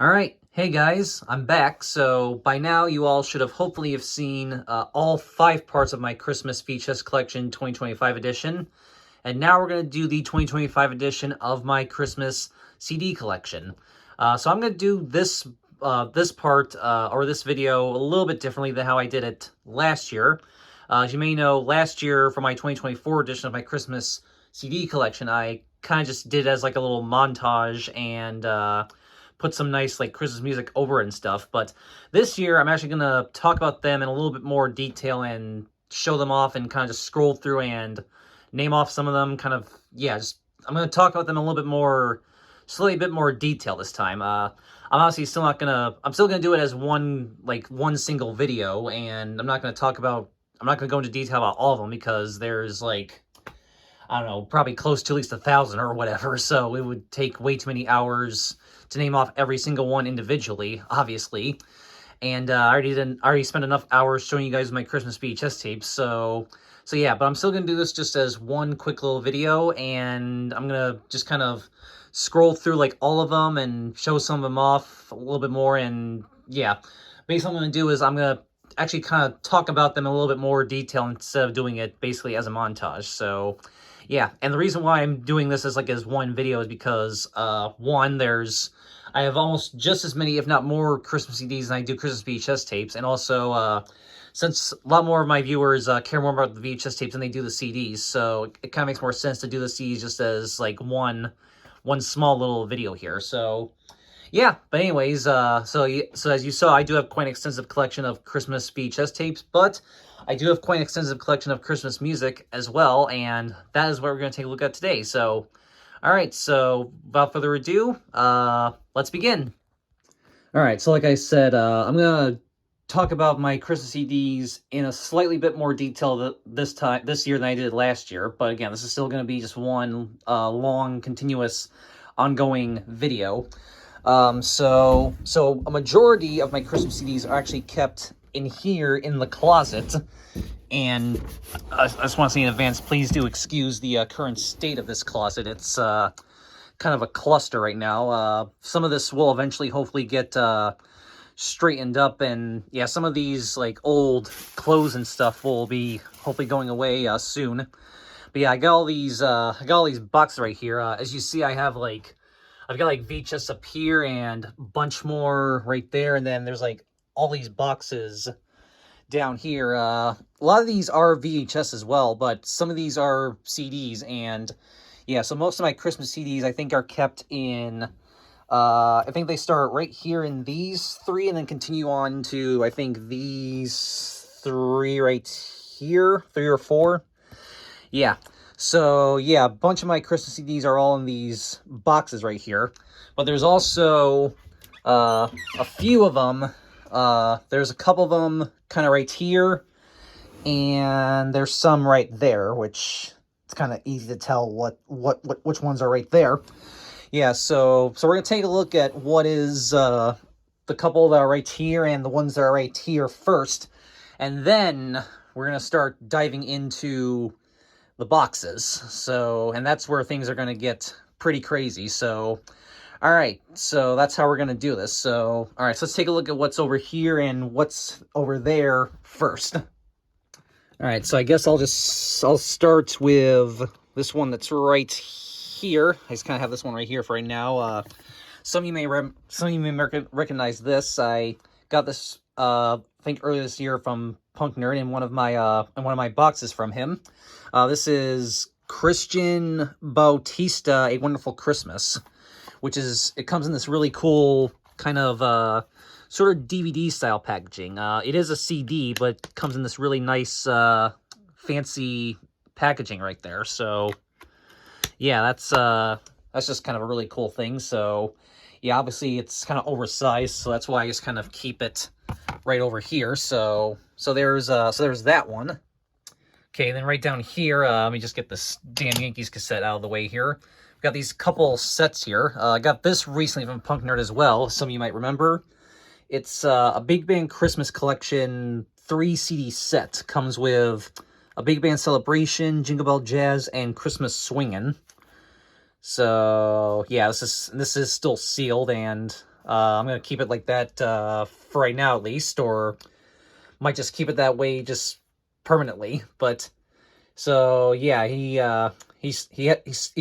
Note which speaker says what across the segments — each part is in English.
Speaker 1: Alright, hey guys, I'm back. So by now you all should have hopefully have seen all 5 parts of my Christmas VHS collection 2025 edition. And now we're going to do the 2025 edition of my Christmas CD collection. So I'm going to do this part, or this video, a little bit differently than how I did it last year. As you may know, last year for my 2024 edition of my Christmas CD collection, I kind of just did it as like a little montage and put some nice like Christmas music over it and stuff. But this year, I'm actually going to talk about them in a little bit more detail and show them off and kind of just scroll through and name off some of them. I'm going to talk about them a little bit more, slightly a bit more detail this time. I'm obviously still not going to, I'm still going to do it as one single video, and I'm not going to go into detail about all of them because there's like, I don't know, probably close to at least 1,000 or whatever, so it would take way too many hours to name off every single one individually, obviously. And I already spent enough hours showing you guys my Christmas VHS tapes, so yeah, but I'm still going to do this just as one quick little video, and I'm going to just kind of scroll through like all of them and show some of them off a little bit more, and yeah. Basically what I'm going to do is I'm going to actually kind of talk about them in a little bit more detail instead of doing it basically as a montage, so yeah. And the reason why I'm doing this as one video is because, one, I have almost just as many, if not more, Christmas CDs than I do Christmas VHS tapes, and also, since a lot more of my viewers care more about the VHS tapes than they do the CDs, so it kind of makes more sense to do the CDs just as, like, one small little video here, so yeah. But anyways, so as you saw, I do have quite an extensive collection of Christmas VHS tapes, but I do have quite an extensive collection of Christmas music as well, and that is what we're going to take a look at today. So, alright, so without further ado, let's begin. Alright, so like I said, I'm going to talk about my Christmas CDs in a slightly bit more detail this year than I did last year, but again, this is still going to be just one long, continuous, ongoing video. So a majority of my Christmas CDs are actually kept in here in the closet, and I just want to say in advance, please do excuse the current state of this closet. It's kind of a cluster right now. Some of this will eventually hopefully get straightened up, and yeah, some of these like old clothes and stuff will be hopefully going away soon. But yeah, I got all these boxes right here. As you see, I've got like VHS up here and a bunch more right there, and then there's like all these boxes down here. A lot of these are VHS as well, but some of these are CDs, and yeah, so most of my Christmas CDs I think are kept in, I think they start right here in these 3 and then continue on to, I think, these 3 right here, 3 or 4. Yeah. So, yeah, a bunch of my Christmas CDs are all in these boxes right here. But there's also a few of them. There's a couple of them kind of right here. And there's some right there, which it's kind of easy to tell which ones are right there. Yeah, so we're going to take a look at what is the couple that are right here and the ones that are right here first. And then we're going to start diving into the boxes. So, and that's where things are going to get pretty crazy. So, all right, so that's how we're going to do this. So, all right, so let's take a look at what's over here and what's over there first. All right, so I guess I'll start with this one that's right here. I just kind of have this one right here for right now. Some of you may recognize this. I got this I think earlier this year from Punk Nerd in one of my boxes from him. This is Christian Bautista, A Wonderful Christmas, which is, it comes in this really cool kind of sort of DVD style packaging. It is a CD, but it comes in this really nice fancy packaging right there. So yeah, that's just kind of a really cool thing. So yeah, obviously it's kind of oversized, so that's why I just kind of keep it right over here. So there's that one. Okay, then right down here, let me just get this damn Yankees cassette out of the way here. We've got these couple sets here. I got this recently from Punk Nerd as well, some of you might remember. It's a Big Band Christmas Collection 3 CD set. Comes with a Big Band Celebration, Jingle Bell Jazz, and Christmas Swingin'. So yeah, this is still sealed, and I'm going to keep it like that for right now at least, or might just keep it that way just permanently. But so yeah, he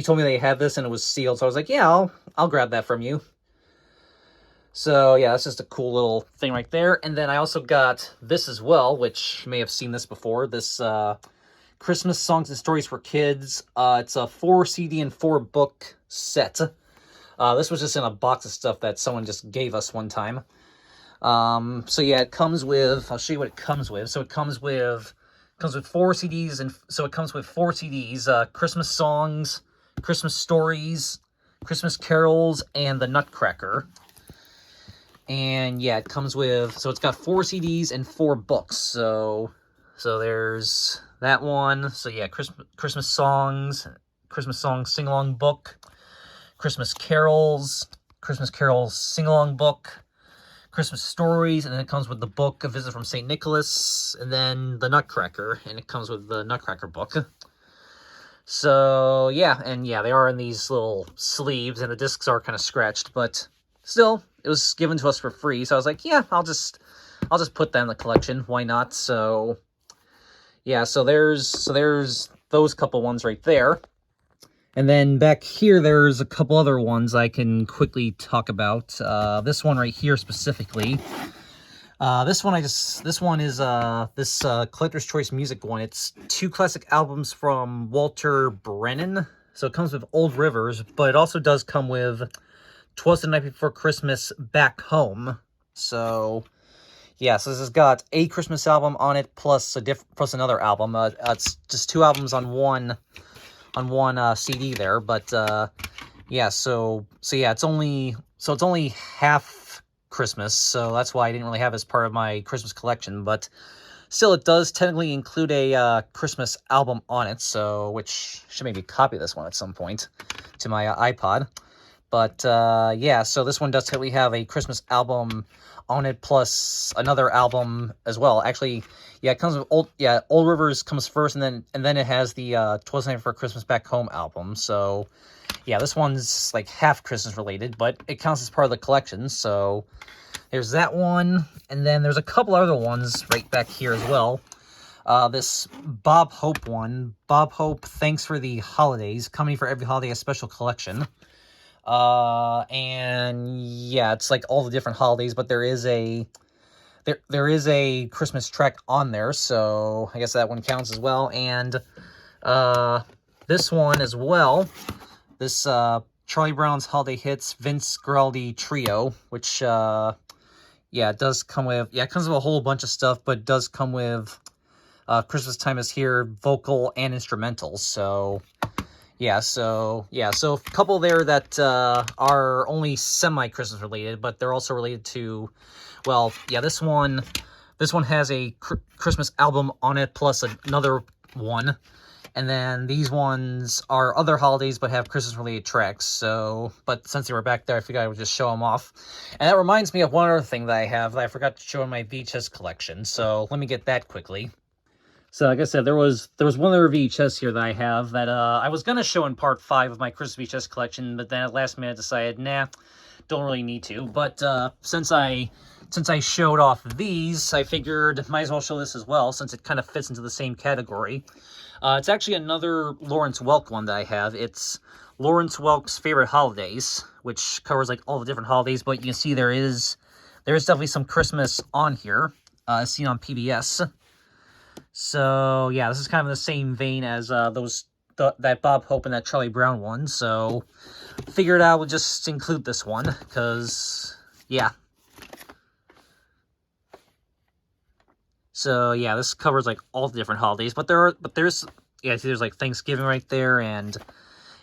Speaker 1: told me they had this and it was sealed, so I was like, yeah, I'll grab that from you. So yeah, that's just a cool little thing right there. And then I also got this as well, which you may have seen this before. This Christmas Songs and Stories for Kids. It's a 4 CD and 4 book set. This was just in a box of stuff that someone just gave us one time. So yeah, it comes with, I'll show you what it comes with. So it comes with 4 CDs, and so it comes with 4 CDs, Christmas songs, Christmas stories, Christmas carols, and the Nutcracker. And yeah, it comes with, so it's got 4 CDs and 4 books. So there's that one. So yeah, Christmas songs sing-along book, Christmas carols sing-along book, Christmas stories, and then it comes with the book, A Visit from St. Nicholas, and then the Nutcracker, and it comes with the Nutcracker book. So yeah, and yeah, they are in these little sleeves, and the discs are kind of scratched, but still, it was given to us for free, so I was like, yeah, I'll just put that in the collection. Why not? So yeah, so there's those couple ones right there. And then back here, there's a couple other ones I can quickly talk about. This one right here specifically. This one is this Collector's Choice Music one. It's 2 classic albums from Walter Brennan. So it comes with Old Rivers, but it also does come with 'Twas the Night Before Christmas Back Home. So yeah, so this has got a Christmas album on it plus another album. It's just 2 albums on one CD there, but yeah, so yeah, it's only half Christmas, so that's why I didn't really have it as part of my Christmas collection. But still, it does technically include a Christmas album on it, so which should maybe copy this one at some point to my iPod. But yeah, so this one does technically have a Christmas album on it plus another album as well. Actually, yeah, it comes with Old Rivers comes first, and then it has the 'Twas the Night Before Christmas Back Home album. So yeah, this one's like half Christmas related, but it counts as part of the collection. So there's that one, and then there's a couple other ones right back here as well. This Bob Hope one, Bob Hope, Thanks for the Holidays, Coming for Every Holiday, a special collection. And yeah, it's like all the different holidays, but there is a Christmas track on there, so I guess that one counts as well. And this one as well, this Charlie Brown's Holiday Hits Vince Guaraldi Trio, which yeah, it does come with, yeah, it comes with a whole bunch of stuff, but it does come with Christmas Time Is Here vocal and instrumentals. So yeah, so a couple there that are only semi-Christmas related, but they're also related to, well, yeah, this one has a Christmas album on it plus another one, and then these ones are other holidays but have Christmas-related tracks. So, but since they were back there, I figured I would just show them off. And that reminds me of one other thing that I have that I forgot to show in my VHS collection. So let me get that quickly. So, like I said, there was one other VHS here that I have that I was going to show in part 5 of my Christmas VHS collection, but then at last minute decided, nah, don't really need to. But since I showed off these, I figured might as well show this as well, since it kind of fits into the same category. It's actually another Lawrence Welk one that I have. It's Lawrence Welk's Favorite Holidays, which covers like all the different holidays, but you can see there is definitely some Christmas on here, seen on PBS. So yeah, this is kind of in the same vein as that Bob Hope and that Charlie Brown one. So figured I would just include this one because yeah. So yeah, this covers like all the different holidays, but there's yeah, see there's like Thanksgiving right there, and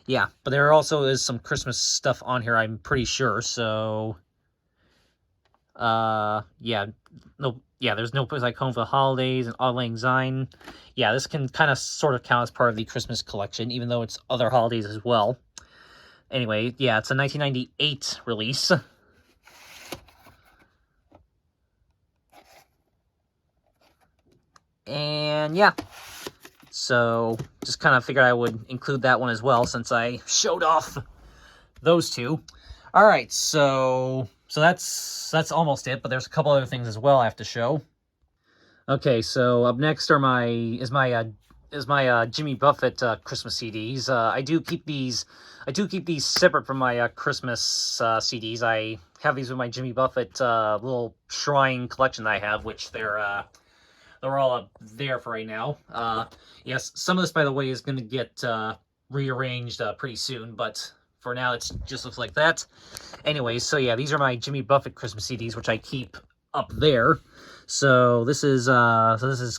Speaker 1: yeah, but there also is some Christmas stuff on here, I'm pretty sure. So yeah, there's No Place Like Home for the Holidays and Auld Lang Syne. Yeah, this can kind of sort of count as part of the Christmas collection, even though it's other holidays as well. Anyway, yeah, it's a 1998 release. And yeah, so just kind of figured I would include that one as well, since I showed off those two. All right, so so that's almost it, but there's a couple other things as well I have to show. Okay, so up next are my Jimmy Buffett Christmas CDs. I do keep these separate from my Christmas CDs. I have these with my Jimmy Buffett little shrine collection that I have, which they're all up there for right now. Yes, some of this, by the way, is going to get rearranged pretty soon, but for now it just looks like that. Anyways, so yeah, these are my Jimmy Buffett Christmas CDs, which I keep up there. So this is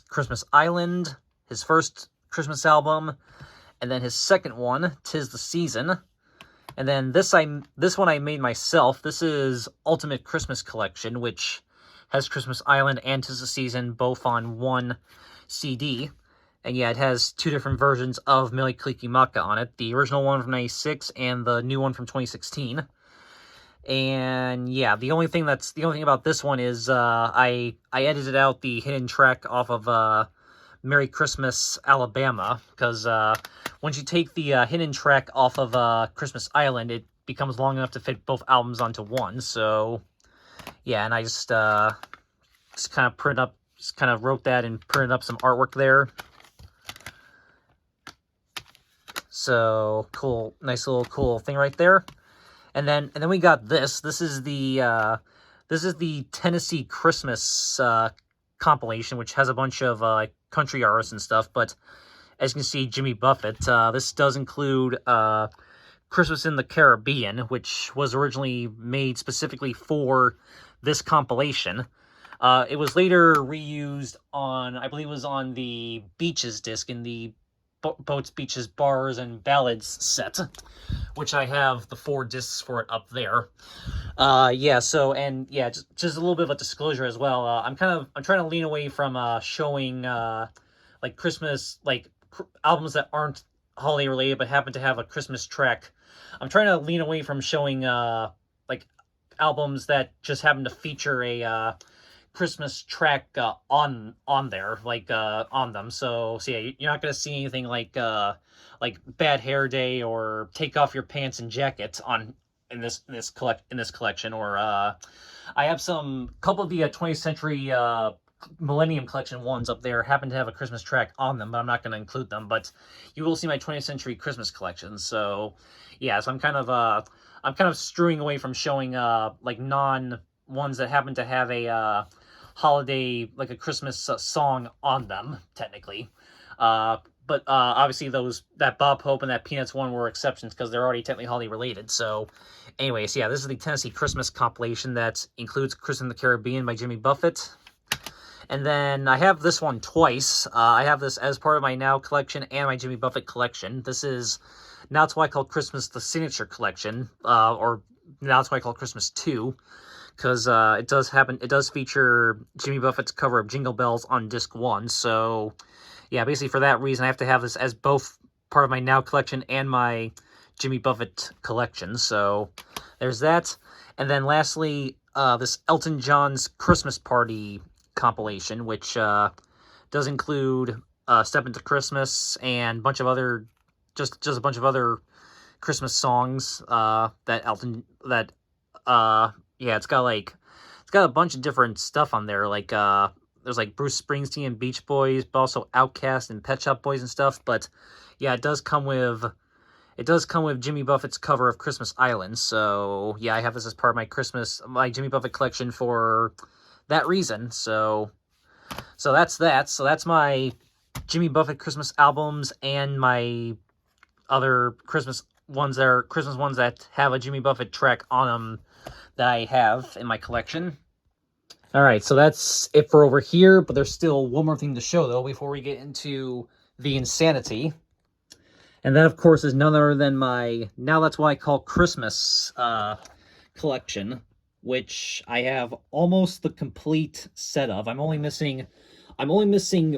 Speaker 1: Christmas Island, his first Christmas album, and then his second one, 'Tis the Season. And then this one I made myself. This is Ultimate Christmas Collection, which has Christmas Island and 'Tis the Season both on one CD. And yeah, it has two different versions of Mele Kalikimaka on it. The original one from 96 and the new one from 2016. And yeah, the only thing about this one is I edited out the hidden track off of Merry Christmas Alabama, because once you take the hidden track off of Christmas Island, it becomes long enough to fit both albums onto one. So yeah, and I just kind of wrote that and printed up some artwork there. So cool, nice little cool thing right there. And then we got this. This is the Tennessee Christmas compilation, which has a bunch of country artists and stuff. But as you can see, Jimmy Buffett. This does include Christmas in the Caribbean, which was originally made specifically for this compilation. It was later reused on, I believe it was on the Beaches disc in the Boats, Beaches, Bars, and Ballads set, which I have the 4 discs for it up there. Yeah, so, and yeah, just a little bit of a disclosure as well. I'm trying to lean away from showing like Christmas, like albums that aren't holiday related but happen to have a Christmas track. I'm trying to lean away from showing like albums that just happen to feature a Christmas track on there, like on them. So yeah, you're not gonna see anything like Bad Hair Day or Take Off Your Pants and Jacket in this collection. Or I have some couple of the 20th century Millennium Collection ones up there happen to have a Christmas track on them, but I'm not going to include them. But you will see my 20th century Christmas collection. So yeah, so I'm kind of strewing away from showing like non ones that happen to have a holiday, like a Christmas song on them, technically. But obviously that Bob Hope and that Peanuts one were exceptions because they're already technically holiday related. So anyways, yeah, this is the Tennessee Christmas compilation that includes Christmas in the Caribbean by Jimmy Buffett. And then I have this one twice. I have this as part of my Now collection and my Jimmy Buffett collection. This is Now It's Why I Call Christmas the Signature Collection, or Now It's Why I Call Christmas 2. Because it does feature Jimmy Buffett's cover of Jingle Bells on disc 1. So yeah, basically for that reason, I have to have this as both part of my Now collection and my Jimmy Buffett collection. So there's that. And then lastly, this Elton John's Christmas Party compilation, which does include Step Into Christmas and a bunch of other, just a bunch of other Christmas songs yeah, it's got a bunch of different stuff on there. Like there's like Bruce Springsteen and Beach Boys, but also Outkast and Pet Shop Boys and stuff. But yeah, it does come with Jimmy Buffett's cover of Christmas Island. So yeah, I have this as part of my Jimmy Buffett collection for that reason. So that's that. So that's my Jimmy Buffett Christmas albums and my other Christmas ones that have a Jimmy Buffett track on them that I have in my collection. All right, so that's it for over here, but there's still one more thing to show, though, before we get into the insanity. And that, of course, is none other than my Now That's Why I Call Christmas collection, which I have almost the complete set of. I'm only missing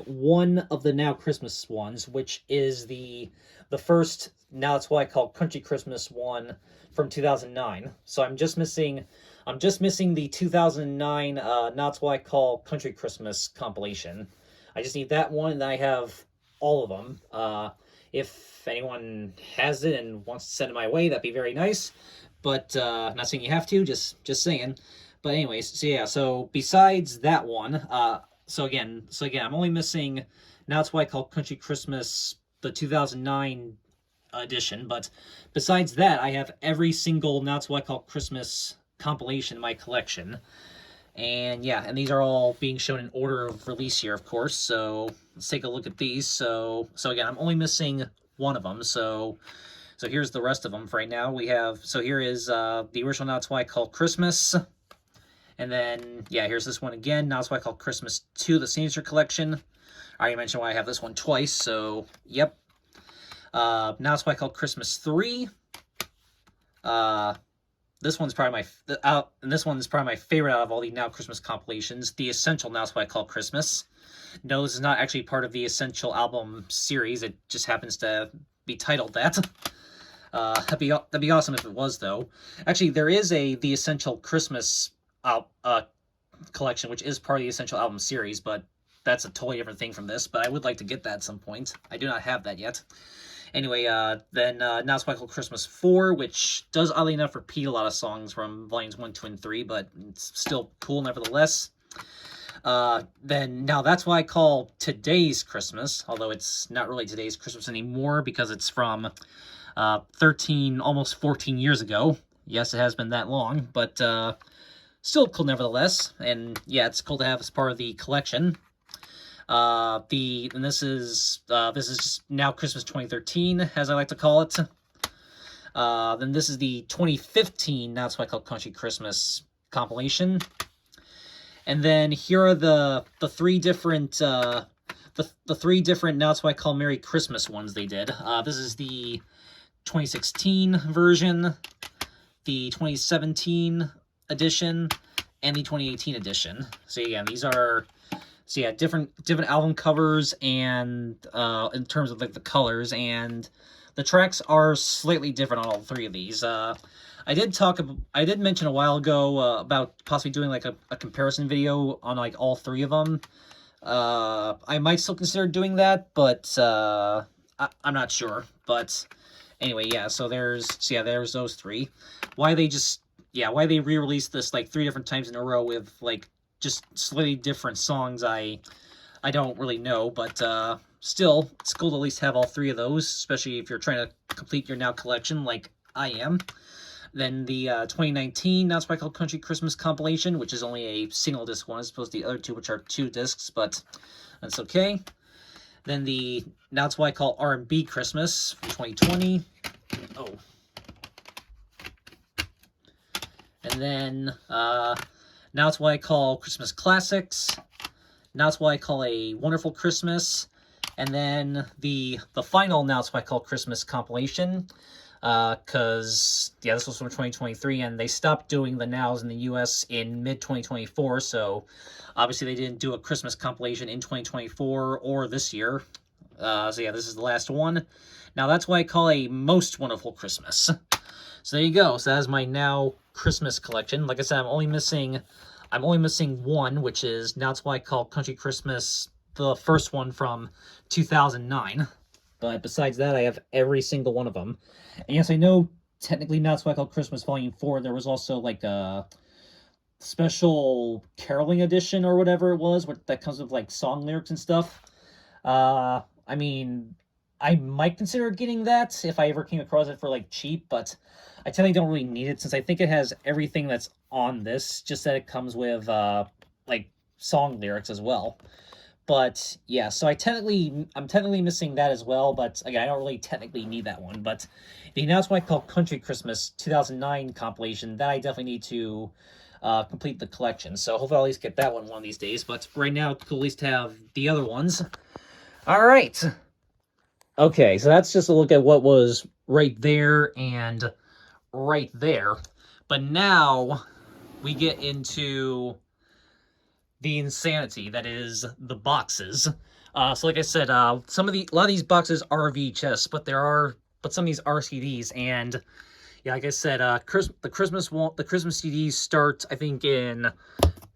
Speaker 1: one of the Now Christmas ones, which is the first Now That's Why I Call Country Christmas one from 2009. So I'm just missing the 2009 Now That's Why I Call Country Christmas compilation. I just need that one, and I have all of them. If anyone has it and wants to send it my way, that'd be very nice. but not saying you have to, just saying. But anyways, so yeah, so besides that one, so again, I'm only missing Now It's What I Call Country Christmas, the 2009 edition, but besides that, I have every single Now It's What I Call Christmas compilation in my collection. And yeah, and these are all being shown in order of release here, of course. So let's take a look at these. So again, I'm only missing one of them. So here's the rest of them for right now. We have, so here is the original Now It's Why I Call Christmas. And then, yeah, here's this one again. Now It's Why I Call Christmas 2, the Signature Collection. I already mentioned why I have this one twice, so yep. Now It's Why I Call Christmas 3. This one's probably my favorite out of all the Now Christmas compilations. The Essential Now It's What I Call Christmas. No, this is not actually part of the Essential album series. It just happens to be titled that. That'd be awesome if it was, though. Actually, there is the Essential Christmas collection, which is part of the Essential album series, but that's a totally different thing from this. But I would like to get that at some point. I do not have that yet. Anyway, then Now It's What I Call Christmas 4, which does, oddly enough, repeat a lot of songs from Volumes 1, 2, and 3, but it's still cool nevertheless. Then Now That's Why I Call Today's Christmas, although it's not really today's Christmas anymore because it's from 13, almost 14 years ago. Yes, it has been that long, but still cool nevertheless. And yeah, it's cool to have as part of the collection. This is just Now Christmas 2013, as I like to call it. Then this is the 2015 Now It's What I Call Country Christmas compilation. And then here are the three different the three different Now It's What I Call Merry Christmas ones they did. This is the 2016 version, the 2017 edition, and the 2018 edition. So again, these are different album covers and in terms of like the colors, and the tracks are slightly different on all three of these. I did mention a while ago about possibly doing like a comparison video on like all three of them. I might still consider doing that, but I'm not sure. But anyway, yeah. So there's those three. Why they re-released this like 3 different times in a row with like just slightly different songs, I don't really know, but still, it's cool to at least have all 3 of those, especially if you're trying to complete your Now collection like I am. Then the 2019 Now It's What I Call Country Christmas compilation, which is only a single disc one, as opposed to the other 2, which are 2 discs, but that's okay. Then the Now It's What I Call R&B Christmas from 2020. Oh. And then Now It's What I Call Christmas Classics. Now It's What I Call A Wonderful Christmas. And then the final Now It's What I Call Christmas compilation. Because, yeah, this was from 2023, and they stopped doing the Nows in the US in mid-2024, so obviously they didn't do a Christmas compilation in 2024 or this year. So yeah, this is the last one. Now That's What I Call A Most Wonderful Christmas. So there you go. So that's my Now Christmas collection. Like I said, I'm only missing one, which is Now It's What I Call Country Christmas, the first one from 2009. But besides that, I have every single one of them. And yes, I know technically Now It's What I Call Christmas Volume 4, there was also like a special caroling edition or whatever it was, that comes with like song lyrics and stuff. I mean, I might consider getting that if I ever came across it for like cheap, but I technically don't really need it since I think it has everything that's on this, just that it comes with like song lyrics as well. But yeah, so I'm technically missing that as well, but again, I don't really technically need that one. But the Now It's What I Call Country Christmas 2009 compilation, that I definitely need to complete the collection. So hopefully I'll at least get that one of these days. But right now, it's cool at least to have the other ones. All right. Okay, so that's just a look at what was right there and right there. But now we get into the insanity that is the boxes. So like I said, a lot of these boxes are VHS, but some of these are CDs. And yeah, like I said, the Christmas CDs start, I think, in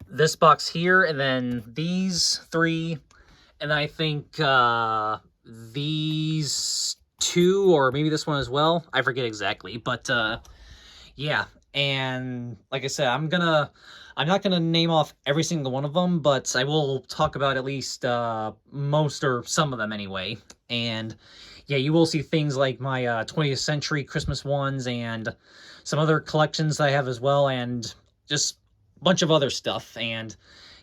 Speaker 1: this box here, and then these 3, and then I think these 2, or maybe this one as well. I forget exactly, but Yeah, and like I said, I'm not gonna name off every single one of them, but I will talk about at least most or some of them anyway. And yeah, you will see things like my 20th century Christmas ones and some other collections I have as well, and just a bunch of other stuff. And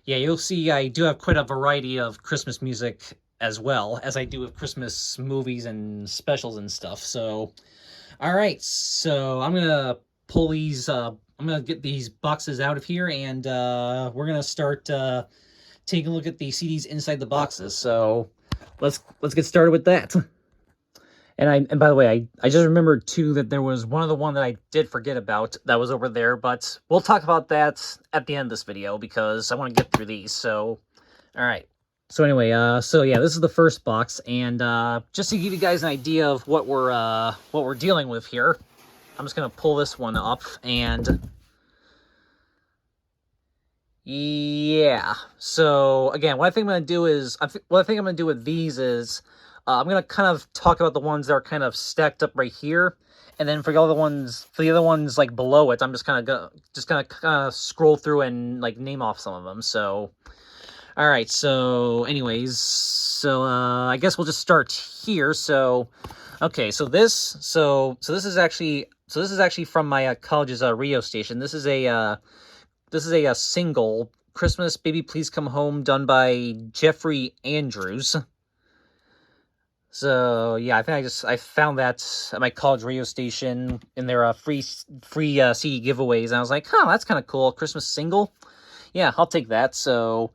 Speaker 1: yeah, you'll see I do have quite a variety of Christmas music as well as I do with Christmas movies and specials and stuff. So, all right, so I'm gonna pull these. I'm gonna get these boxes out of here, and we're gonna start taking a look at the CDs inside the boxes. So let's get started with that. And by the way, I just remembered too that there was one that I did forget about that was over there, but we'll talk about that at the end of this video because I want to get through these. So, all right. So anyway, so yeah, this is the first box, and just to give you guys an idea of what we're dealing with here, I'm just gonna pull this one up, and yeah. So again, what I think I'm gonna do is, what I think I'm gonna do with these is, I'm gonna kind of talk about the ones that are kind of stacked up right here, and then for the other ones like below it, I'm just kind of scroll through and like name off some of them. So. All right, so anyways, so I guess we'll just start here. So, okay, so this is actually from my college's radio station. This is a single, Christmas Baby Please Come Home, done by Jeffrey Andrews. So yeah, I think I found that at my college radio station in their free CD giveaways, and I was like, huh, that's kind of cool, Christmas single. Yeah, I'll take that. So.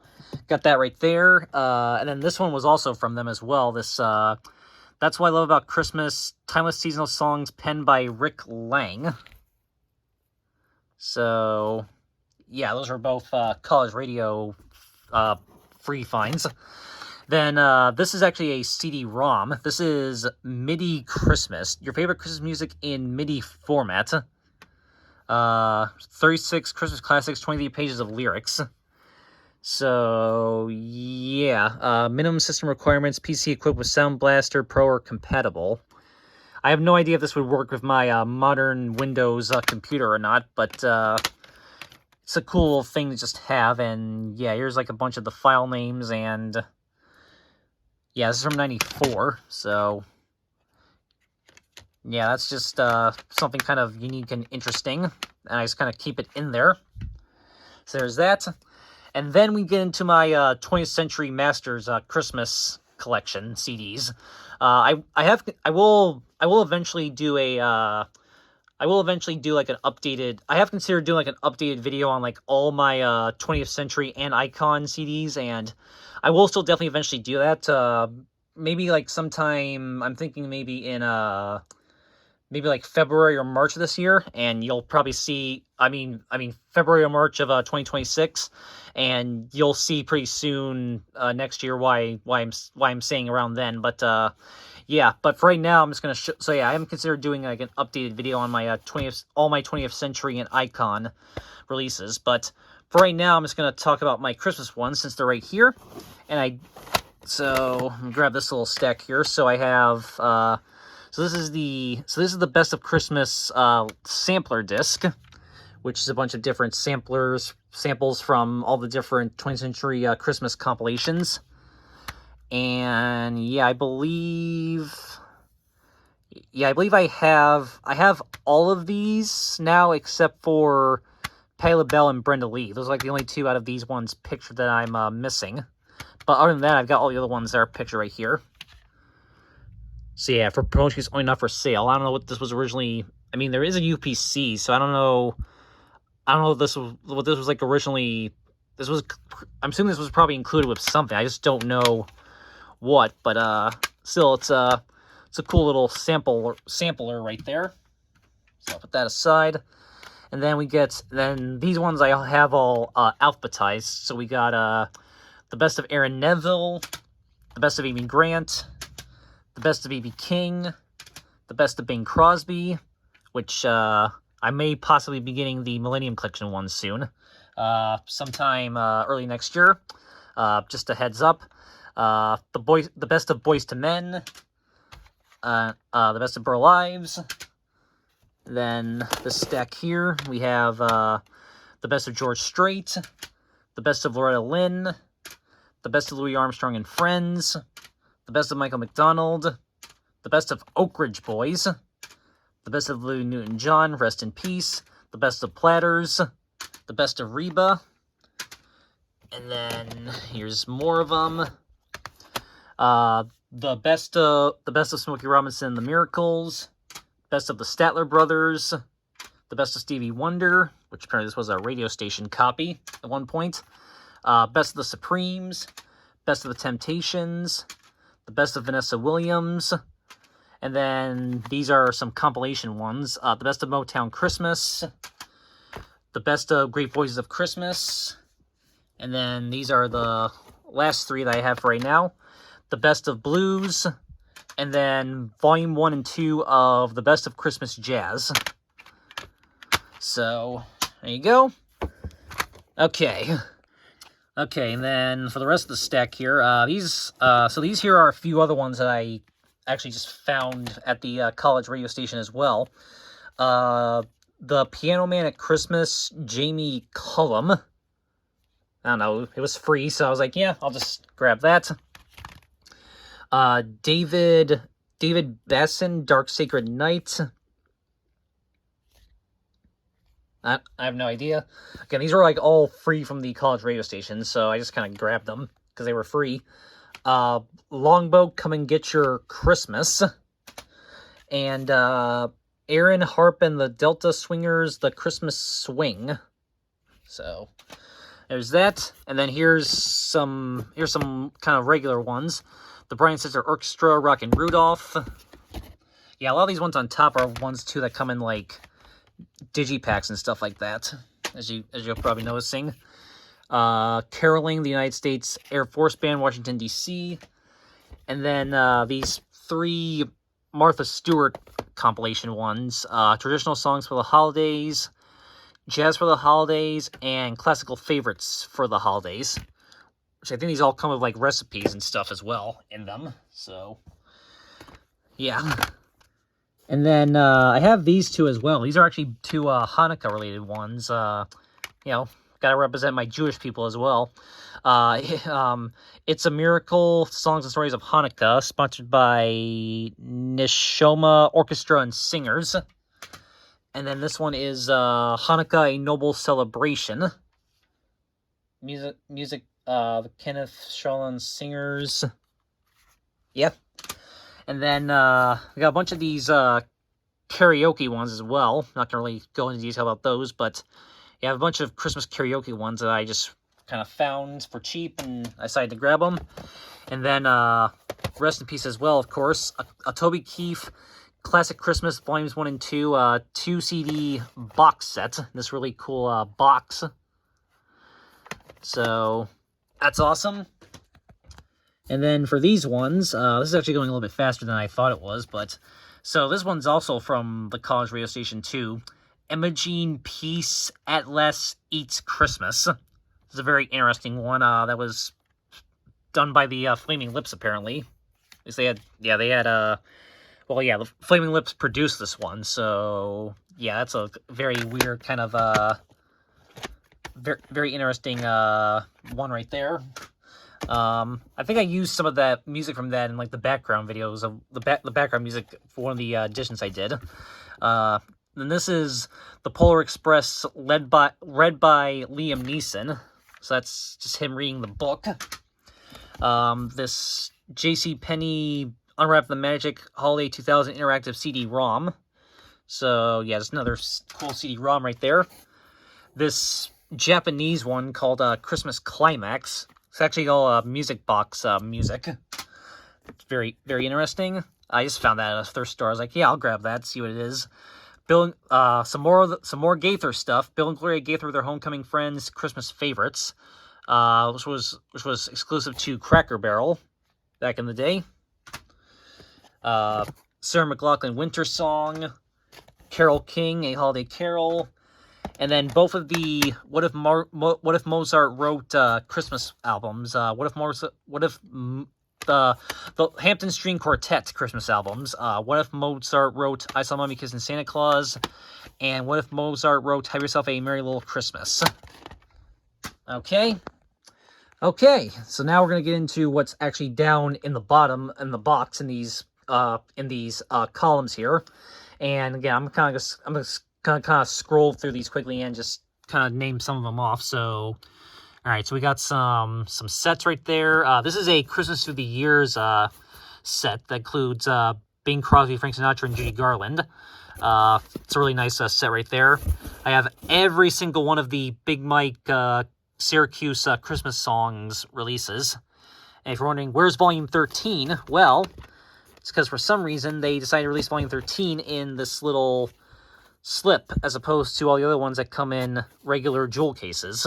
Speaker 1: Got that right there. And then this one was also from them as well. This That's What I Love About Christmas, Timeless Seasonal Songs, penned by Rick Lang. So, yeah, those are both college radio free finds. Then this is actually a CD-ROM. This is MIDI Christmas, your favorite Christmas music in MIDI format. 36 Christmas classics, 23 pages of lyrics. So, yeah, minimum system requirements, PC equipped with Sound Blaster Pro or compatible. I have no idea if this would work with my modern Windows computer or not, but it's a cool thing to just have. And yeah, here's like a bunch of the file names, and yeah, this is from 94, so yeah, that's just something kind of unique and interesting, and I just kind of keep it in there. So there's that. And then we get into my 20th Century Masters Christmas collection CDs. I will eventually do like an updated. I have considered doing like an updated video on like all my 20th Century and Icon CDs, and I will still definitely eventually do that. Maybe like sometime, I'm thinking maybe in maybe like February or March of this year, and you'll probably see, I mean February or March of 2026, and you'll see pretty soon next year why I'm saying around then. But yeah, but for right now, I'm just gonna so yeah, I haven't considered doing like an updated video on my all my 20th Century and Icon releases. But for right now, I'm just gonna talk about my Christmas ones since they're right here, and so I'm gonna grab this little stack here. So I have so this is the Best of Christmas sampler disc, which is a bunch of different samples from all the different 20th century Christmas compilations. And yeah, I believe I have all of these now except for Patti LaBelle and Brenda Lee. Those are like the only two out of these ones pictured that I'm missing. But other than that, I've got all the other ones that are pictured right here. So yeah, for promotion, it's only not for sale. I don't know what this was originally. I mean, there is a UPC, so I don't know what this was like originally. I'm assuming this was probably included with something. I just don't know what. But still, it's a cool little sampler right there. So I'll put that aside. And then these ones I have all alphabetized. So we got the Best of Aaron Neville, the Best of Amy Grant, the Best of B.B. King, the Best of Bing Crosby, which I may possibly be getting the Millennium Collection one soon, sometime early next year. Just a heads up. The Best of Boys to Men, the Best of Burl Ives, Then this stack here, we have the best of George Strait, the best of Loretta Lynn, the best of Louis Armstrong and Friends, the best of Michael McDonald, the best of Oak Ridge Boys, the best of Louis Newton-John, rest in peace, the best of Platters, the best of Reba, and then here's more of them. The best of Smokey Robinson and the Miracles, best of the Statler Brothers, the best of Stevie Wonder, which apparently this was a radio station copy at one point, best of the Supremes, best of the Temptations, the best of Vanessa Williams, and then these are some compilation ones, the best of Motown Christmas, the best of Great Voices of Christmas, and then these are the last three that I have for right now, the best of Blues, and then Volume 1 and 2 of the best of Christmas Jazz. So, there you go. Okay, and then for the rest of the stack here, these here are a few other ones that I actually just found at the college radio station as well. The Piano Man at Christmas, Jamie Cullum. I don't know, it was free, so I was like, yeah, I'll just grab that. David Basson, Dark Sacred Night. I have no idea. Again, these were like all free from the college radio station, so I just kind of grabbed them because they were free. Longboat, Come and Get Your Christmas. And Aaron Harp and the Delta Swingers, The Christmas Swing. So there's that. And then here's some kind of regular ones. The Bryan Setzer Orchestra, Rockin' Rudolph. Yeah, a lot of these ones on top are ones too that come in like digipacks and stuff like that, as you're probably noticing. Caroling, the United States Air Force Band, Washington, D.C. And then these three Martha Stewart compilation ones. Traditional Songs for the Holidays, Jazz for the Holidays, and Classical Favorites for the Holidays. Which I think these all come with, like, recipes and stuff as well in them. So, yeah. And then I have these two as well. These are actually two Hanukkah-related ones. You know, gotta represent my Jewish people as well. It's a Miracle, Songs and Stories of Hanukkah, sponsored by Neshoma Orchestra and Singers. And then this one is Hanukkah, A Noble Celebration. Music, the Kenneth Sholin Singers. Yep. And then we got a bunch of these karaoke ones as well. Not going to really go into detail about those, but yeah, I have a bunch of Christmas karaoke ones that I just kind of found for cheap, and I decided to grab them. And then rest in peace as well, of course, a Toby Keith Classic Christmas Volumes 1 and 2, 2 CD box set. This really cool box. So that's awesome. And then for these ones, this is actually going a little bit faster than I thought it was, but so this one's also from the college radio station too. Imogene Peace at Last Eats Christmas. This is a very interesting one that was done by the Flaming Lips, apparently. At least the Flaming Lips produced this one, so yeah, that's a very weird kind of very interesting one right there. I think I used some of that music from that in like the background videos of the background music for one of the editions I did. Then this is the Polar Express, read by Liam Neeson. So that's just him reading the book. This J.C. Penney Unwrap the Magic Holiday 2000 Interactive CD-ROM. So yeah, just another cool CD-ROM right there. This Japanese one called Christmas Climax. It's actually all music box music. It's very, very interesting. I just found that at a thrift store. I was like, yeah, I'll grab that, see what it is. Bill, some more Gaither stuff. Bill and Gloria Gaither, their homecoming friends, Christmas favorites, which was exclusive to Cracker Barrel back in the day. Sarah McLachlan Winter Song, Carole King, A Holiday Carol, and then both of the What If Mozart Wrote Christmas albums. What if the Hampton String Quartet Christmas albums. What If Mozart wrote I Saw Mommy Kissing Santa Claus, and What If Mozart wrote Have Yourself a Merry Little Christmas. Okay. Okay, so now we're gonna get into what's actually down in the bottom in the box in these columns here. And again, I'm just gonna scroll through these quickly and just kind of name some of them off. So, all right, so we got some sets right there. This is a Christmas Through the Years set that includes Bing Crosby, Frank Sinatra, and Judy Garland. It's a really nice set right there. I have every single one of the Big Mike Syracuse Christmas songs releases. And if you're wondering, where's Volume 13? Well, it's because for some reason they decided to release Volume 13 in this little slip as opposed to all the other ones that come in regular jewel cases.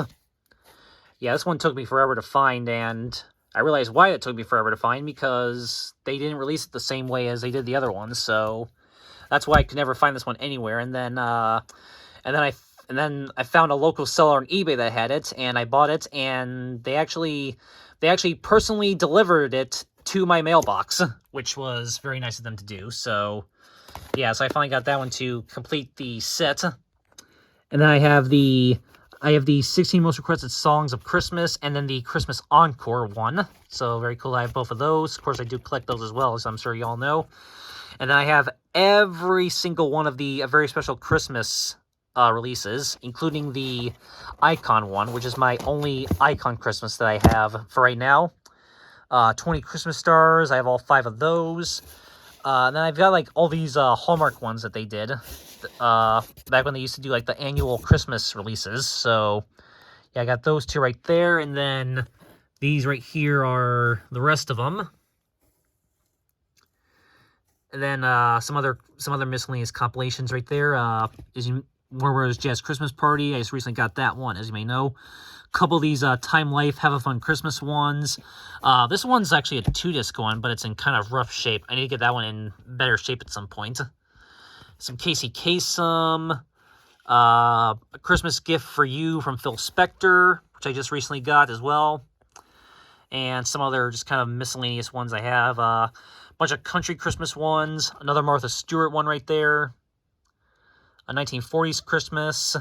Speaker 1: Yeah, this one took me forever to find, and I realized why it took me forever to find, because they didn't release it the same way as they did the other ones, so that's why I could never find this one anywhere. And then I found a local seller on eBay that had it, and I bought it, and they actually personally delivered it to my mailbox, which was very nice of them to do. So, yeah, so I finally got that one to complete the set. And then I have the 16 most requested songs of Christmas, and then the Christmas Encore one. So very cool. I have both of those. Of course, I do collect those as well, as I'm sure you all know. And then I have every single one of the very special Christmas releases, including the Icon one, which is my only Icon Christmas that I have for right now. 20 Christmas Stars. I have all 5 of those. And then I've got like all these Hallmark ones that they did back when they used to do like the annual Christmas releases. So yeah, I got those 2 right there, and then these right here are the rest of them. And then some other miscellaneous compilations right there. Warner's Jazz Christmas Party. I just recently got that one, as you may know. A couple of these Time Life Have a Fun Christmas ones. This one's actually a 2-disc one, but it's in kind of rough shape. I need to get that one in better shape at some point. Some Casey Kasem. A Christmas Gift for You from Phil Spector, which I just recently got as well. And some other just kind of miscellaneous ones I have. A bunch of country Christmas ones. Another Martha Stewart one right there. A 1940s Christmas.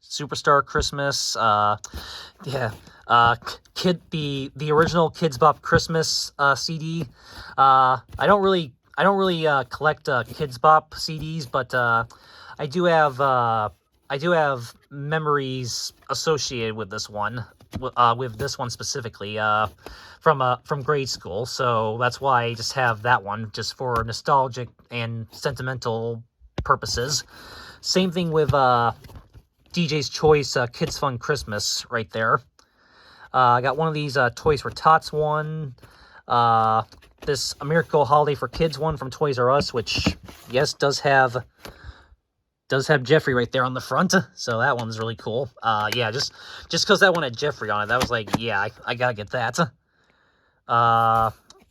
Speaker 1: Superstar Christmas. The original Kids Bop Christmas CD. I don't really collect Kids Bop CDs, but I do have memories associated with this one. With this one specifically, from grade school, so that's why I just have that one, just for nostalgic and sentimental purposes. Same thing with DJ's Choice Kids Fun Christmas right there. I got one of these Toys for Tots one. This A Miracle Holiday for Kids one from Toys R Us, which, yes, does have Jeffrey right there on the front, so that one's really cool. Yeah, just because that one had Jeffrey on it, that was like, yeah, I gotta get that.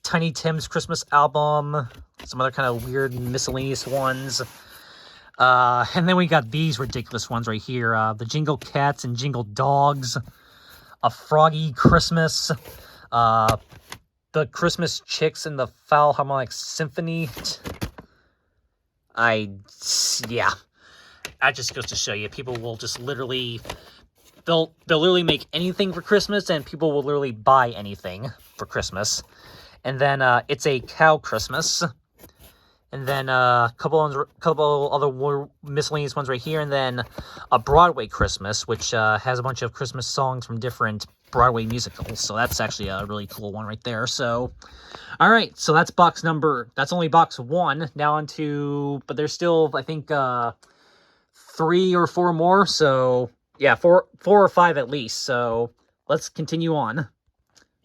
Speaker 1: Tiny Tim's Christmas album, some other kind of weird miscellaneous ones. And then we got these ridiculous ones right here. The Jingle Cats and Jingle Dogs, A Froggy Christmas, the Christmas Chicks and the Foul Harmonic Symphony. Yeah. That just goes to show you, people will just literally, they'll literally make anything for Christmas, and people will literally buy anything for Christmas. And then It's a Cow Christmas. And then a couple other miscellaneous ones right here. And then A Broadway Christmas, which has a bunch of Christmas songs from different Broadway musicals. So that's actually a really cool one right there. So, all right. So that's that's only box 1. Now on to, but there's still, I think, 3 or 4 more. So yeah, 4 or 5 at least. So let's continue on.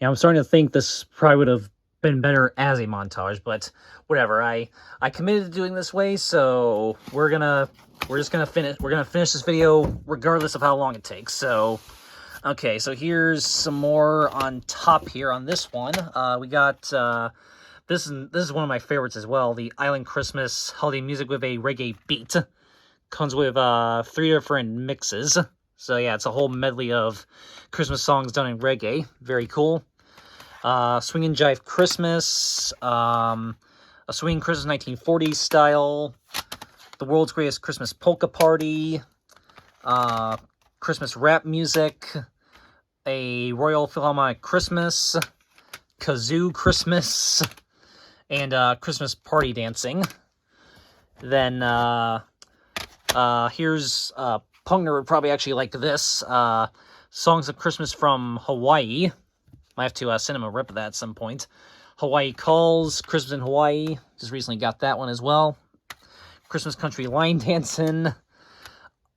Speaker 1: Yeah, I'm starting to think this probably would have been better as a montage, but whatever. I committed to doing this way, so we're gonna finish this video regardless of how long it takes. So okay, so here's some more on top here on this one. We got this is one of my favorites as well, the Island Christmas Holiday Music with a Reggae Beat. Comes with 3 different mixes. So yeah, it's a whole medley of Christmas songs done in reggae. Very cool. Swingin' Jive Christmas, a Swingin' Christmas 1940s style, The World's Greatest Christmas Polka Party, Christmas rap music, a Royal Philharmonic Christmas, Kazoo Christmas, and Christmas party dancing. Then here's Pungner would probably actually like this. Songs of Christmas from Hawaii. Might have to send him a rip of that at some point. Hawaii Calls, Christmas in Hawaii. Just recently got that one as well. Christmas Country Line Dancing.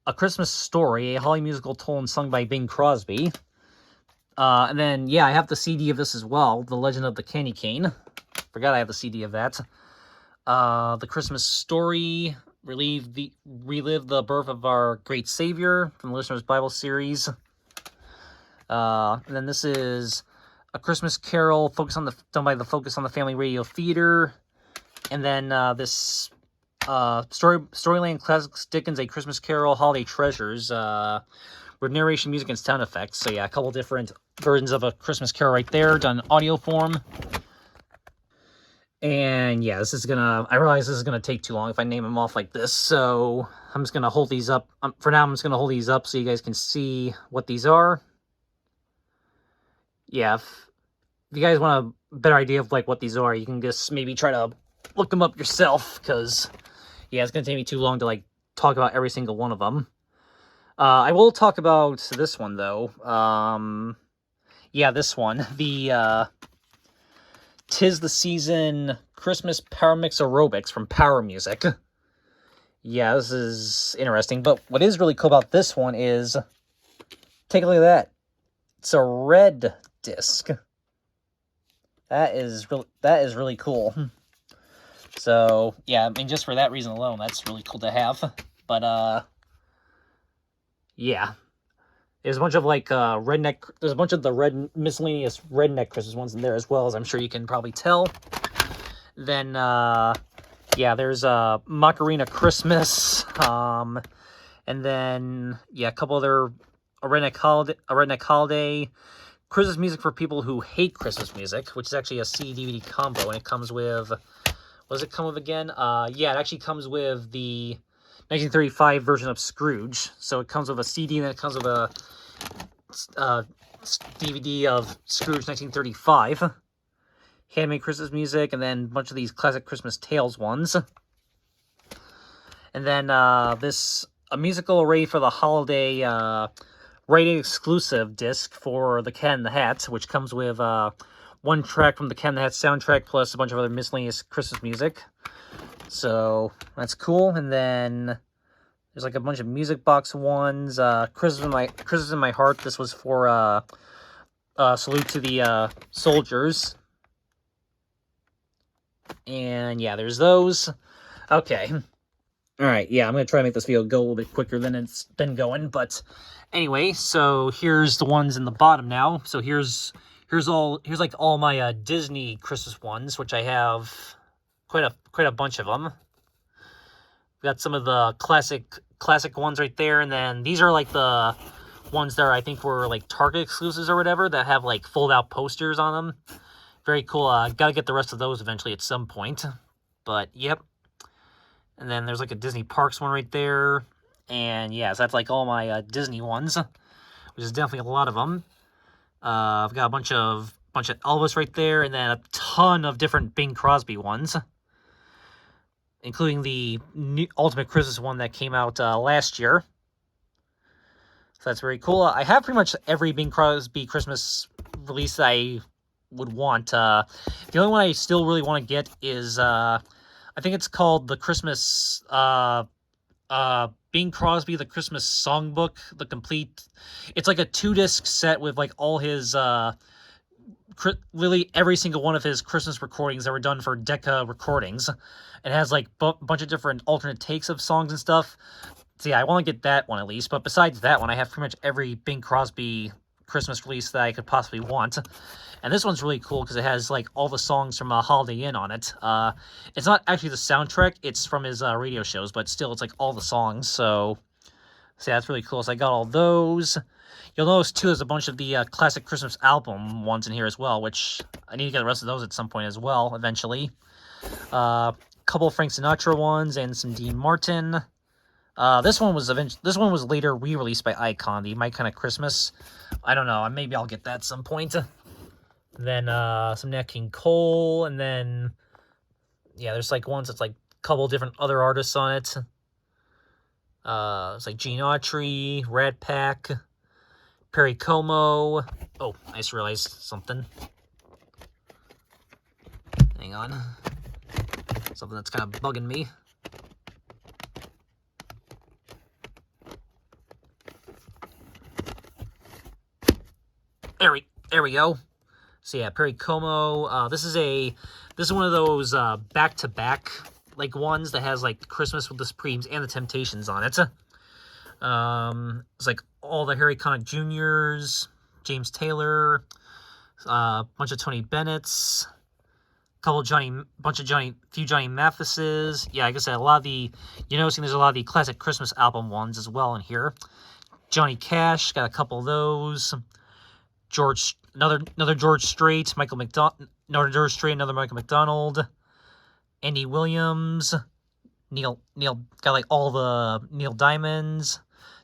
Speaker 1: A Christmas Story, a Holly musical told and sung by Bing Crosby. And then, yeah, I have the CD of this as well. The Legend of the Candy Cane. Forgot I have the CD of that. The Christmas Story, relive the birth of our great Savior from the Listener's Bible series. And then this is A Christmas Carol, done by the Focus on the Family Radio Theater. And then this Storyland Classics Dickens, A Christmas Carol, Holiday Treasures, with narration, music, and sound effects. So yeah, a couple different versions of A Christmas Carol right there, done in audio form. And yeah, I realize this is gonna take too long if I name them off like this, so I'm just gonna hold these up. For now, I'm just gonna hold these up so you guys can see what these are. Yeah, if you guys want a better idea of like what these are, you can just maybe try to look them up yourself, because yeah, it's gonna take me too long to like talk about every single one of them. I will talk about this one though. Yeah, this one, the 'Tis the Season Christmas Power Mix Aerobics from Power Music. Yeah, this is interesting. But what is really cool about this one is, take a look at that. It's a red disc. That is really cool. So yeah, I mean, just for that reason alone, that's really cool to have. But yeah. There's a bunch of like there's a bunch of the miscellaneous redneck Christmas ones in there as well, as I'm sure you can probably tell. Then yeah, there's Macarena Christmas, and then yeah, a couple other a redneck holiday, Christmas music for people who hate Christmas music, which is actually a CD-DVD combo, and it comes with, what does it come with again? Yeah, it actually comes with the 1935 version of Scrooge. So it comes with a CD, and then it comes with a DVD of Scrooge 1935. Handmade Christmas music, and then a bunch of these classic Christmas Tales ones. And then a musical array for the holiday rated exclusive disc for The Cat in the Hat, which comes with one track from the Cat in the Hat soundtrack plus a bunch of other miscellaneous Christmas music. So that's cool. And then there's like a bunch of music box ones. Christmas in My Heart. This was for salute to the soldiers. And yeah, there's those. Okay. Alright, yeah, I'm going to try to make this video go a little bit quicker than it's been going. But anyway, so here's the ones in the bottom now. So here's like all my Disney Christmas ones, which I have quite a bunch of them. Got some of the classic ones right there, and then these are like the ones that I think were like Target exclusives or whatever, that have like fold-out posters on them. Very cool. Gotta get the rest of those eventually at some point. But yep. And then there's like a Disney Parks one right there. And yeah, so that's like all my Disney ones, which is definitely a lot of them. I've got a bunch of Elvis right there, and then a ton of different Bing Crosby ones, including the new Ultimate Christmas one that came out last year. So that's very cool. I have pretty much every Bing Crosby Christmas release that I would want. The only one I still really want to get is, I think it's called the Christmas, Bing Crosby, the Christmas Songbook, the complete. It's like a 2-disc set with like all his, literally every single one of his Christmas recordings that were done for Decca Recordings. It has like a bunch of different alternate takes of songs and stuff. So yeah, I want to get that one at least. But besides that one, I have pretty much every Bing Crosby Christmas release that I could possibly want. And this one's really cool because it has like all the songs from Holiday Inn on it. It's not actually the soundtrack, it's from his radio shows, but still it's like all the songs. So yeah, that's really cool. So I got all those. You'll notice, too, there's a bunch of the classic Christmas album ones in here as well, which I need to get the rest of those at some point as well, eventually. Couple of Frank Sinatra ones and some Dean Martin. This one was later re-released by Icon, the My Kind of Christmas. I don't know, maybe I'll get that at some point. Then some Nat King Cole, and then yeah, there's like ones that's like a couple different other artists on it. It's like Gene Autry, Rat Pack, Perry Como. Oh, I just realized something. Hang on. Something that's kind of bugging me. There we go. So yeah, Perry Como. This is one of those back-to-back like ones that has like Christmas with the Supremes and the Temptations on it. It's like all the Harry Connick Jr.'s, James Taylor, bunch of Tony Bennett's, few Johnny Mathis's. Yeah, like I said, you're noticing there's a lot of the classic Christmas album ones as well in here. Johnny Cash, got a couple of those. Another George Strait, another George Strait, another Michael McDonald, Andy Williams, Neil, got like all the Neil Diamonds.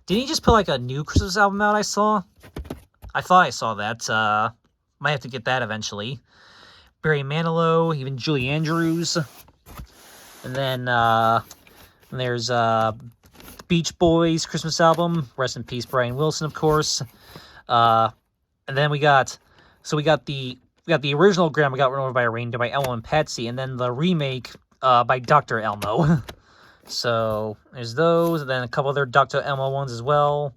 Speaker 1: Didn't he just put like a new Christmas album out? I thought I saw that. Might have to get that eventually. Barry Manilow, even Julie Andrews, and then there's Beach Boys Christmas album. Rest in peace, Brian Wilson, of course. And then we got the original Grandma Got Run Over by a Reindeer by Elmo and Patsy, and then the remake by Dr. Elmo. So there's those, and then a couple other Dr. Elmo ones as well.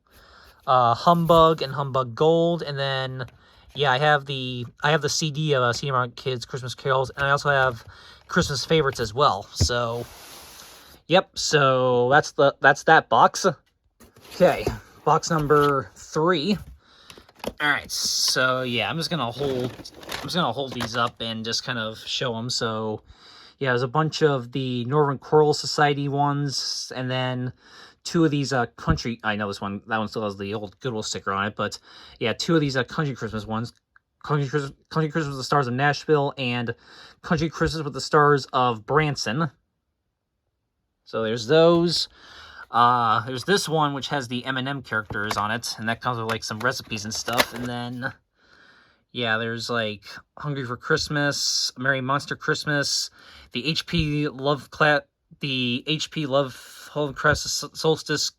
Speaker 1: Humbug and Humbug Gold, and then yeah, I have the CD of CD Mark Kids Christmas Carols, and I also have Christmas Favorites as well. So yep, so that's that box. Okay, box number 3. All right, so yeah, I'm just gonna hold these up and just kind of show them. So yeah, there's a bunch of the Northern Choral Society ones, and then 2 of these country. I know that one still has the old Goodwill sticker on it, but yeah, 2 of these country Christmas ones. Country Christmas with the Stars of Nashville and Country Christmas with the Stars of Branson. So there's those. There's this one which has the M&M characters on it, and that comes with like some recipes and stuff. And then yeah, there's like Hungry for Christmas, Merry Monster Christmas, the HP Love Holdcrest Solstice,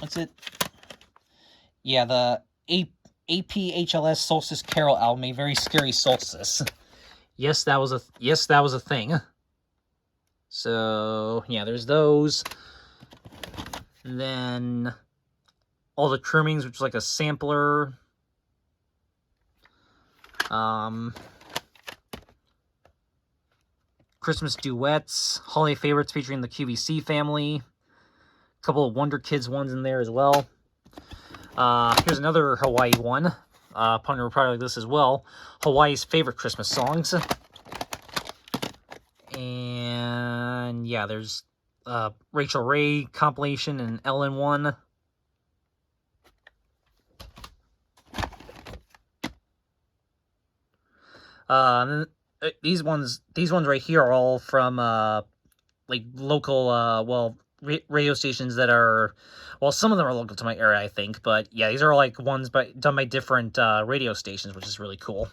Speaker 1: what's it? Yeah, the APHLS Solstice Carol album, A Very Scary Solstice. Yes, that was a thing. So yeah, there's those. And then all the trimmings, which is like a sampler. Christmas duets, holiday favorites featuring the QVC family. A couple of Wonder Kids ones in there as well. Here's another Hawaii one. Partner will probably like this as well. Hawaii's favorite Christmas songs. And yeah, there's Rachel Ray compilation and Ellen one. These ones right here are all from like local radio stations that are, well, some of them are local to my area, I think, but yeah, these are like ones done by different radio stations, which is really cool.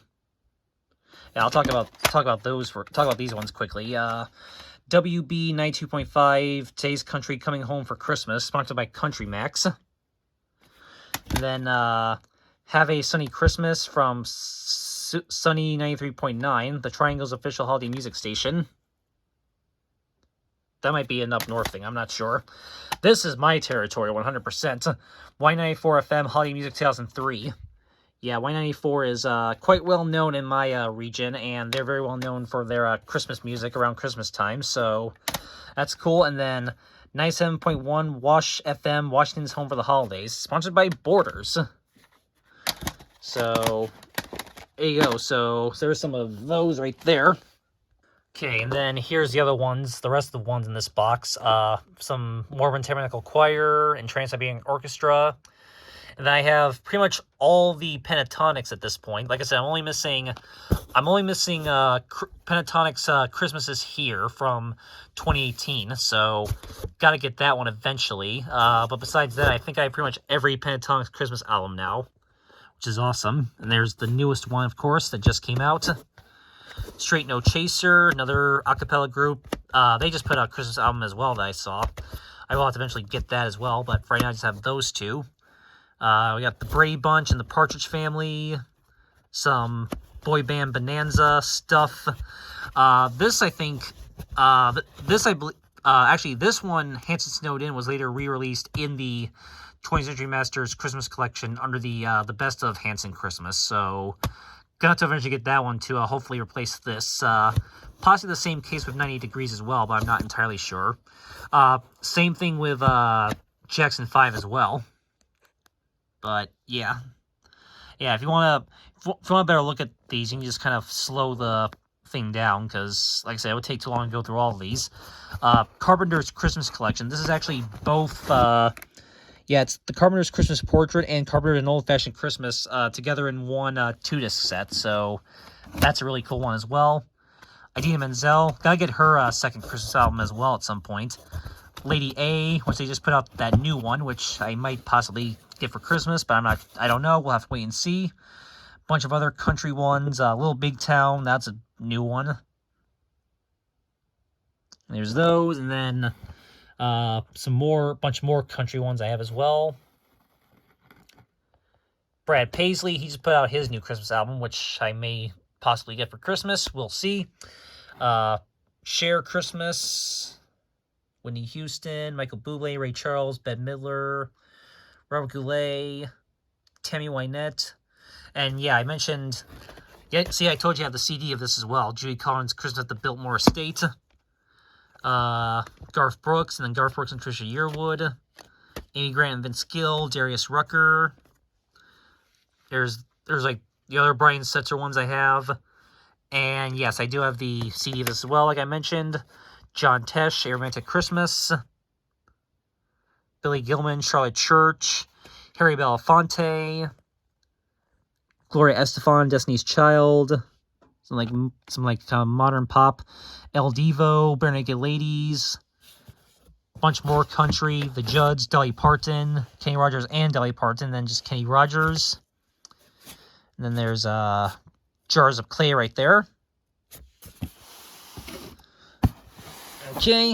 Speaker 1: Yeah, I'll talk about these ones quickly. WB 92.5, Today's Country Coming Home for Christmas, sponsored by Country Max. And then Have a Sunny Christmas from Sunny 93.9, the Triangle's official holiday music station. That might be an up north thing, I'm not sure. This is my territory, 100%. Y94 FM Holiday Music 2003. Yeah, Y94 is quite well known in my region, and they're very well known for their Christmas music around Christmas time, so that's cool. And then 97.1 Wash FM, Washington's Home for the Holidays, sponsored by Borders. So there you go. So there's some of those right there. Okay, and then here's the other ones, the rest of the ones in this box. Some Mormon Tabernacle Choir and Trans-Siberian Orchestra. And then I have pretty much all the pentatonics at this point. Like I said, I'm only missing Pentatonics Christmases Here from 2018. So gotta get that one eventually. But besides that, I think I have pretty much every Pentatonics Christmas album now, which is awesome. And there's the newest one, of course, that just came out. Straight No Chaser, another a cappella group. They just put out a Christmas album as well that I saw. I will have to eventually get that as well, but for right now I just have those two. We got the Brady Bunch and the Partridge Family. Some boy band Bonanza stuff. This, I think, actually, this one, Hanson Snowed In, was later re-released in the 20th Century Masters Christmas Collection under the Best of Hanson Christmas. So, gonna have to eventually get that one to hopefully replace this. Possibly the same case with 98 Degrees as well, but I'm not entirely sure. Same thing with Jackson 5 as well. But yeah, if you want a better look at these, you can just kind of slow the thing down because, like I said, it would take too long to go through all of these. Carpenter's Christmas Collection. This is actually both. It's the Carpenter's Christmas Portrait and Carpenter's An Old-Fashioned Christmas together in one 2-disc set. So that's a really cool one as well. Idina Menzel, gotta get her second Christmas album as well at some point. Lady A, which they just put out that new one, which I might possibly get for Christmas, but I don't know. We'll have to wait and see. Bunch of other country ones. Little Big Town, that's a new one. There's those, and then bunch more country ones I have as well. Brad Paisley, he just put out his new Christmas album, which I may possibly get for Christmas. We'll see. Cher Christmas. Whitney Houston, Michael Bublé, Ray Charles, Bette Midler, Robert Goulet, Tammy Wynette. And yeah, I mentioned... Yeah, see, I told you I have the CD of this as well. Judy Collins' Christmas at the Biltmore Estate. Garth Brooks, and then Garth Brooks and Trisha Yearwood. Amy Grant and Vince Gill, Darius Rucker. There's like the other Brian Setzer ones I have. And yes, I do have the CD of this as well, like I mentioned. John Tesh, A Romantic Christmas. Billy Gilman, Charlotte Church. Harry Belafonte. Gloria Estefan, Destiny's Child. Some modern pop. El Divo, Bare Naked Ladies. Bunch more country. The Judds, Dolly Parton. Kenny Rogers and Dolly Parton, then just Kenny Rogers. And then there's Jars of Clay right there. Okay.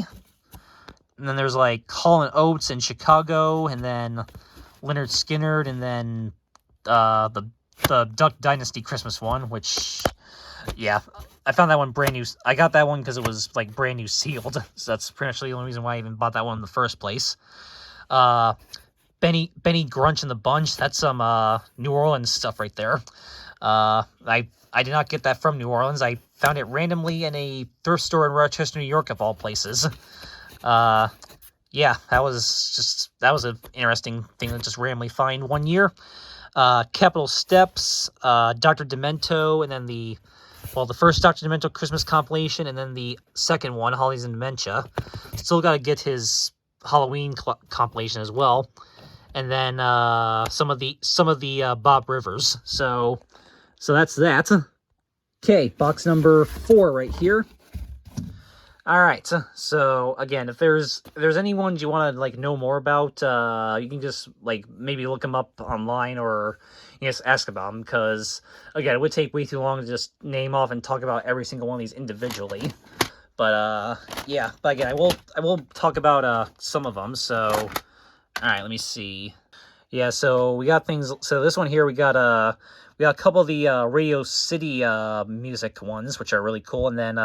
Speaker 1: And then there's like Hall & Oates in Chicago, and then Leonard Skinner, and then the Duck Dynasty Christmas one, which, yeah, I found that one brand new. I got that one because it was like brand new sealed, so that's pretty much the only reason why I even bought that one in the first place. Benny Grunch and the Bunch, that's some New Orleans stuff right there. I did not get that from New Orleans. I found it randomly in a thrift store in Rochester, New York, of all places. Yeah, that was an interesting thing to just randomly find one year. Capitol Steps, Dr. Demento, and then the first Dr. Demento Christmas compilation, and then the second one, Holidays and Dementia. Still got to get his Halloween compilation as well, and then some of the Bob Rivers. So that's that. Okay, box number 4 right here. All right, so again, if there's any ones you want to like know more about, you can just like maybe look them up online, or you just ask about them, because again, it would take way too long to just name off and talk about every single one of these individually. But yeah, but again, I will talk about some of them. So all right, let me see. Yeah, so we got things. So this one here, we got a couple of the Radio City music ones, which are really cool, and then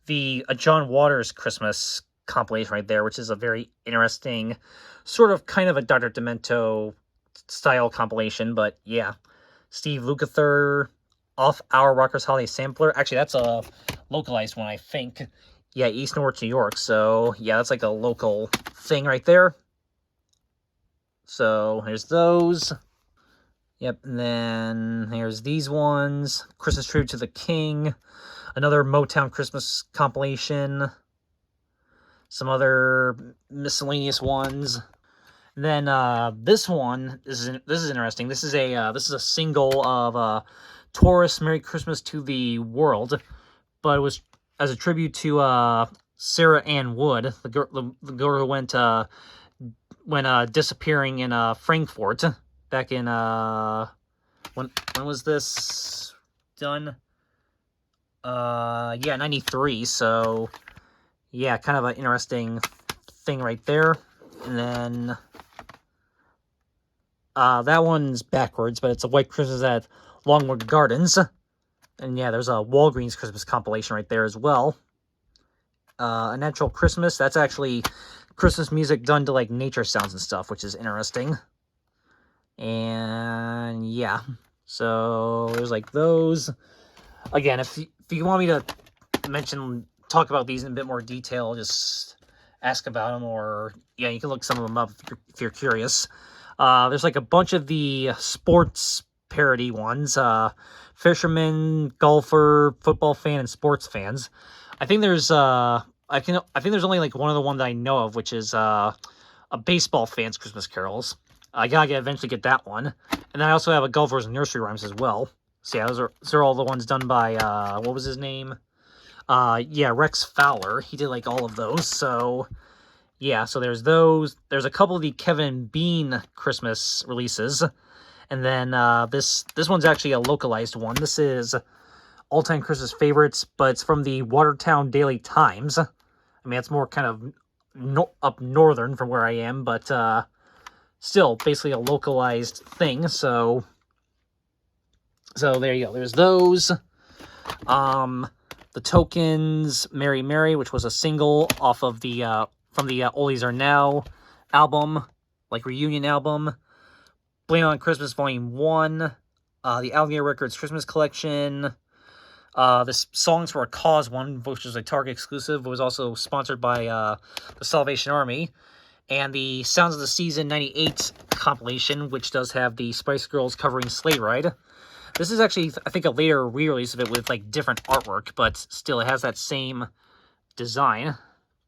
Speaker 1: the John Waters Christmas compilation right there, which is a very interesting, sort of kind of a Dr. Demento style compilation, but yeah. Steve Lukather, Off Our Rockers Holiday Sampler. Actually, that's a localized one, I think. Yeah, East Norwich, New York. So yeah, that's like a local thing right there. So here's those. Yep, and then here's these ones. Christmas Tribute to the King. Another Motown Christmas compilation. Some other miscellaneous ones. And then this one, this is interesting. This is a single of Taurus "Merry Christmas to the World," but it was as a tribute to Sarah Ann Wood, the girl who went disappearing in Frankfurt back in when was this done? Yeah, 93. So yeah, kind of an interesting thing right there. And then that one's backwards, but it's a White Christmas at Longwood Gardens. And yeah, there's a Walgreens Christmas compilation right there as well. A Natural Christmas, that's actually Christmas music done to like nature sounds and stuff, which is interesting. And yeah, so there's like those. Again, if you want me to talk about these in a bit more detail, just ask about them, or yeah, you can look some of them up if you're curious. There's like a bunch of the sports parody ones. Fisherman, golfer, football fan, and sports fans. I think there's I think there's only like one other one that I know of, which is a baseball fan's Christmas carols. I gotta eventually get that one. And then I also have a golfer's nursery rhymes as well. So yeah, those are all the ones done by what was his name? Yeah, Rex Fowler. He did like all of those. So yeah, so there's those. There's a couple of the Kevin Bean Christmas releases. And then this one's actually a localized one. This is all-time Christmas favorites, but it's from the Watertown Daily Times. I mean, it's more kind of up northern from where I am, but still basically a localized thing. So there you go. There's those. The Tokens, Mary Mary, which was a single off of the from the Oldies Are Now album, like reunion album. Blame on Christmas Volume 1, the Alligator Records Christmas Collection. This Songs for a Cause one, which was a Target exclusive, was also sponsored by the Salvation Army. And the Sounds of the Season 98 compilation, which does have the Spice Girls covering Sleigh Ride. This is actually, I think, a later re-release of it with like different artwork, but still it has that same design.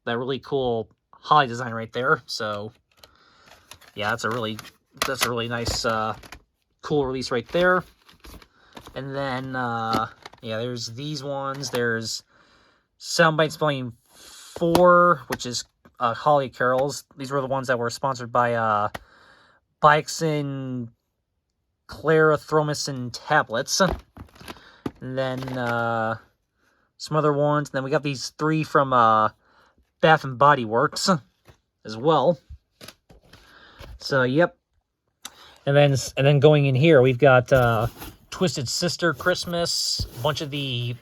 Speaker 1: That really cool holly design right there. So yeah, that's a really nice, cool release right there. And then, yeah, there's these ones. There's Soundbites Volume 4, which is Holly Carols. These were the ones that were sponsored by Bixen Clarithromycin tablets. And then some other ones. And then we got these 3 from Bath and Body Works as well. So, yep. And then going in here, we've got Twisted Sister Christmas, a bunch of the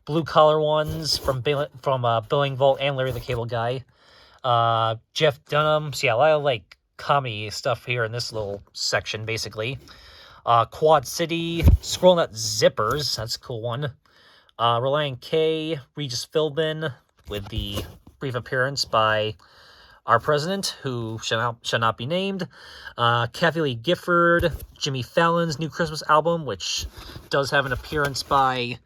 Speaker 1: blue collar ones from Billing Vault and Larry the Cable Guy. Jeff Dunham. So yeah, a lot of like comedy stuff here in this little section, basically. Quad City, Squirrel Nut Zippers, that's a cool one. Reliant K, Regis Philbin, with the brief appearance by our president, who shall not be named. Kathy Lee Gifford, Jimmy Fallon's new Christmas album, which does have an appearance by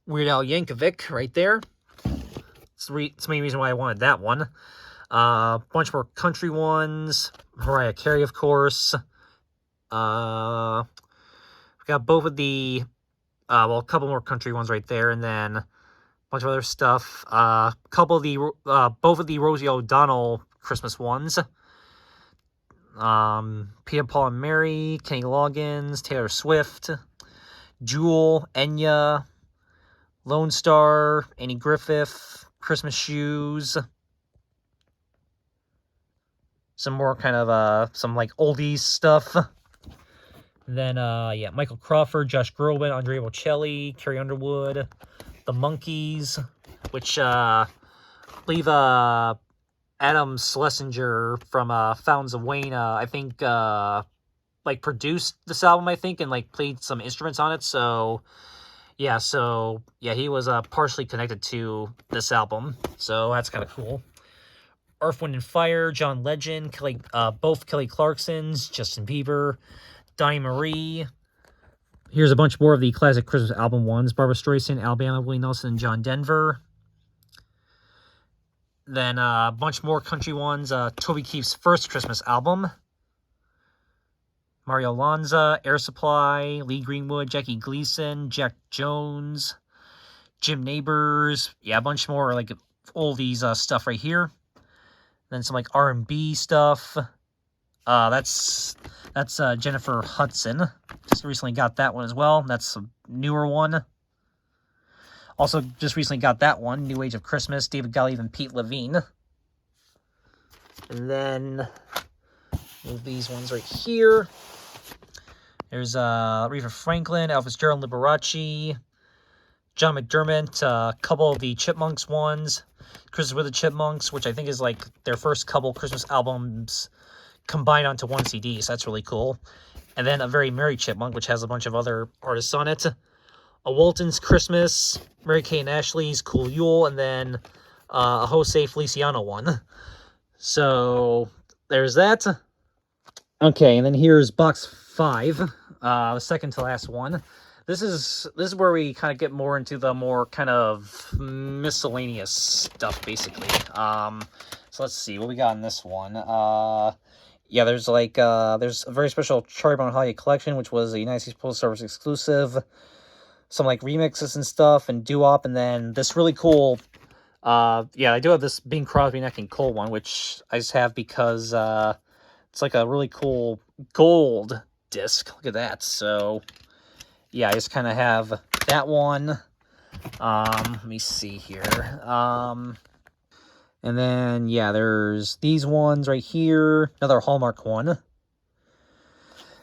Speaker 1: Weird Al Yankovic right there. It's the main reason why I wanted that one. Bunch more country ones. Mariah Carey, of course. We've got both of the, a couple more country ones right there, and then a bunch of other stuff. Both of the Rosie O'Donnell Christmas ones. Peter, Paul, and Mary, Kenny Loggins, Taylor Swift, Jewel, Enya, Lone Star, Annie Griffith, Christmas Shoes. Some more kind of, some like oldies stuff. Then, yeah, Michael Crawford, Josh Groban, Andrea Bocelli, Carrie Underwood, The Monkees, which, I believe, Adam Schlesinger from Fountains of Wayne, I think, like, produced this album, I think, and, like, played some instruments on it, so yeah, he was partially connected to this album, so that's kind of cool. Earth, Wind, and Fire, John Legend, both Kelly Clarkson's, Justin Bieber, Donnie Marie. Here's a bunch more of the classic Christmas album ones. Barbra Streisand, Alabama, Willie Nelson, and John Denver. Then a bunch more country ones. Toby Keith's first Christmas album. Mario Lanza, Air Supply, Lee Greenwood, Jackie Gleason, Jack Jones, Jim Neighbors. Yeah, a bunch more like oldies stuff right here. Then some like R&B stuff. That's Jennifer Hudson. Just recently got that one as well. That's a newer one. Also, just recently got that one, New Age of Christmas, David Gallivan and Pete Levine. And then move these ones right here. There's Aretha Franklin, Elvis Gerald, Liberace, John McDermott, a couple of the Chipmunks ones, Christmas with the Chipmunks, which I think is like their first couple Christmas albums combined onto one CD, so that's really cool. And then A Very Merry Chipmunk, which has a bunch of other artists on it. A Walton's Christmas, Mary Kay and Ashley's Cool Yule, and then a Jose Feliciano one. So there's that. Okay, and then here's box 5, the second to last one. This is where we kind of get more into the more kind of miscellaneous stuff, basically. So let's see what we got in this one. Yeah, there's like there's a very special Charlie Brown Holiday collection, which was a United States Postal Service exclusive. Some like remixes and stuff and doo-wop, and then this really cool. Yeah, I do have this Bing Crosby, Nash & Cole one, which I just have because it's like a really cool gold disc. Look at that. So yeah, I just kind of have that one. Let me see here. And then yeah, there's these ones right here. Another Hallmark one.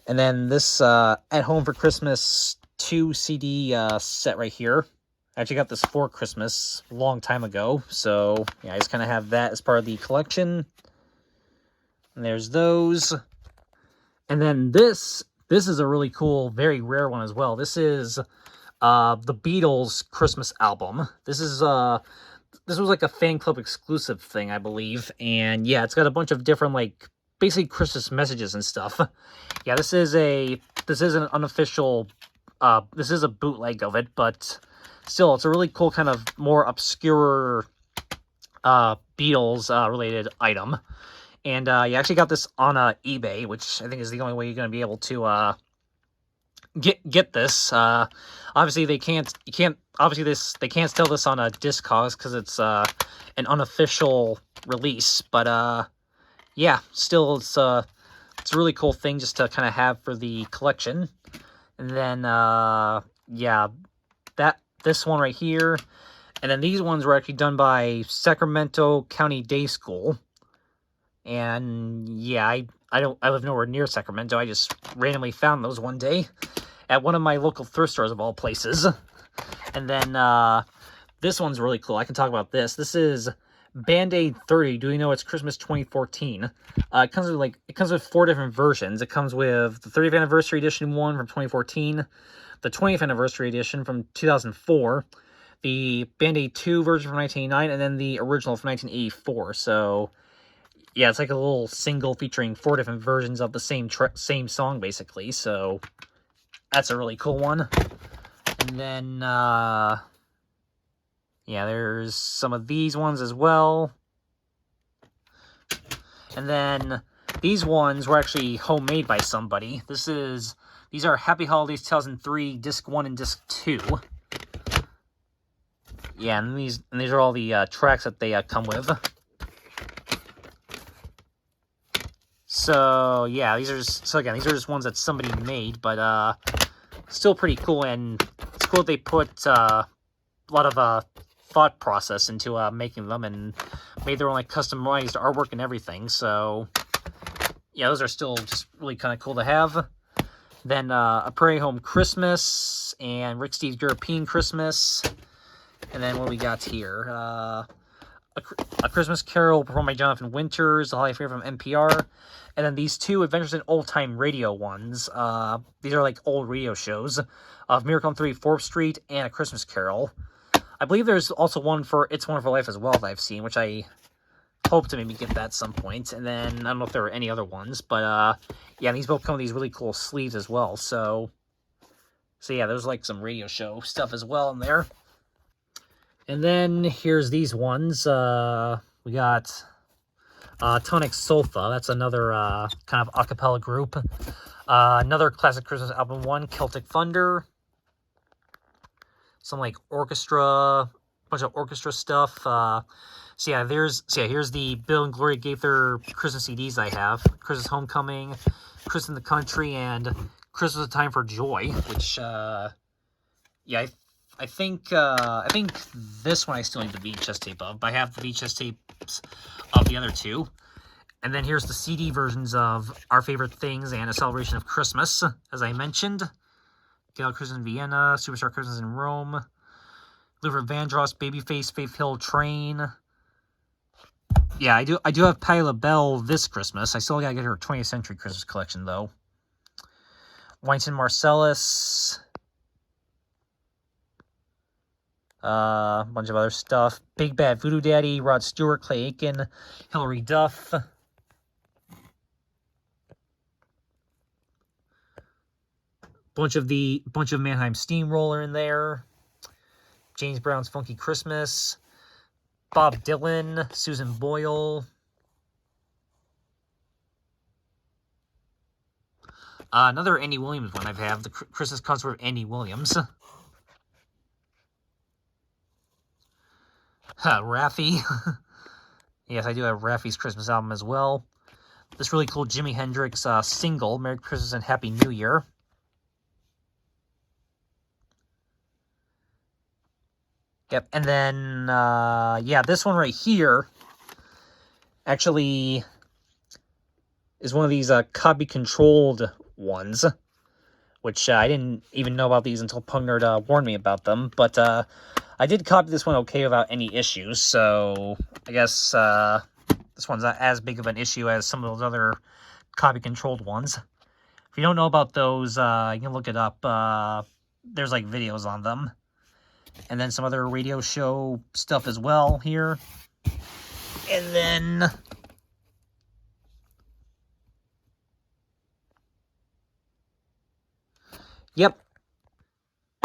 Speaker 1: And then this At Home for Christmas 2 CD set right here. I actually got this for Christmas a long time ago. So yeah, I just kind of have that as part of the collection. And there's those. And then this is a really cool, very rare one as well. This is the Beatles Christmas album. This was like a fan club exclusive thing, I believe. And yeah, it's got a bunch of different like basically Christmas messages and stuff. Yeah, this is an unofficial this is a bootleg of it, but still it's a really cool kind of more obscure Beatles related item. And you actually got this on eBay, which I think is the only way you're going to be able to get this. Obviously they can't sell this on a Discogs because it's an unofficial release. But yeah, still it's a really cool thing just to kind of have for the collection. And then yeah, this one right here, and then these ones were actually done by Sacramento County Day School. And yeah, I live nowhere near Sacramento. I just randomly found those one day at one of my local thrift stores of all places. And then this one's really cool. I can talk about this. This is Band-Aid 30. Do you know it's Christmas 2014? It comes with 4 different versions. It comes with the 30th anniversary edition one from 2014, the 20th anniversary edition from 2004, the Band-Aid 2 version from 1989, and then the original from 1984. So yeah, it's like a little single featuring 4 different versions of the same song, basically. So that's a really cool one. And then, yeah, there's some of these ones as well. And then these ones were actually homemade by somebody. These are Happy Holidays 2003, Disc 1 and Disc 2. Yeah, and these are all the tracks that they come with. So yeah, these are just ones that somebody made, but still pretty cool, and it's cool that they put a lot of thought process into making them and made their own like customized artwork and everything. So yeah, those are still just really kind of cool to have. Then A Prairie Home Christmas and Rick Steves European Christmas. And then what we got here, A Christmas Carol performed by Jonathan Winters, the holiday favorite from NPR. And then these 2 Adventures in Old Time Radio ones. These are like old radio shows of Miracle on 34th Street and A Christmas Carol. I believe there's also one for It's Wonderful Life as well that I've seen, which I hope to maybe get that at some point. And then, I don't know if there are any other ones, but, yeah, these both come with these really cool sleeves as well. So yeah, there's like some radio show stuff as well in there. And then here's these ones. We got Tonic Solfa. That's another kind of a cappella group. Another classic Christmas album one, Celtic Thunder. Some like orchestra, bunch of orchestra stuff. So yeah, here's the Bill and Gloria Gaither Christmas CDs I have. Christmas Homecoming, Christmas in the Country, and Christmas a Time for Joy, which yeah, I think this one I still need the VHS tape of, but I have the VHS tapes of the other two. And then here's the CD versions of Our Favorite Things and A Celebration of Christmas, as I mentioned. Gala Christmas in Vienna, Superstar Christmas in Rome, Luther Vandross, Babyface, Faith Hill Train. Yeah, I do have Patti LaBelle this Christmas. I still gotta get her 20th Century Christmas collection, though. Wynton Marsalis. A bunch of other stuff. Big Bad Voodoo Daddy, Rod Stewart, Clay Aiken, Hilary Duff. Bunch of Mannheim Steamroller in there. James Brown's Funky Christmas. Bob Dylan, Susan Boyle. Another Andy Williams one I have, the Christmas concert of Andy Williams. Raffi. Yes, I do have Raffi's Christmas album as well. This really cool Jimi Hendrix single, Merry Christmas and Happy New Year. Yep, and then, yeah, this one right here actually is one of these copy-controlled ones, which I didn't even know about these until Pungnerd warned me about them, but I did copy this one okay without any issues, so I guess this one's not as big of an issue as some of those other copy-controlled ones. If you don't know about those, you can look it up. There's like videos on them. And then some other radio show stuff as well here. And then yep.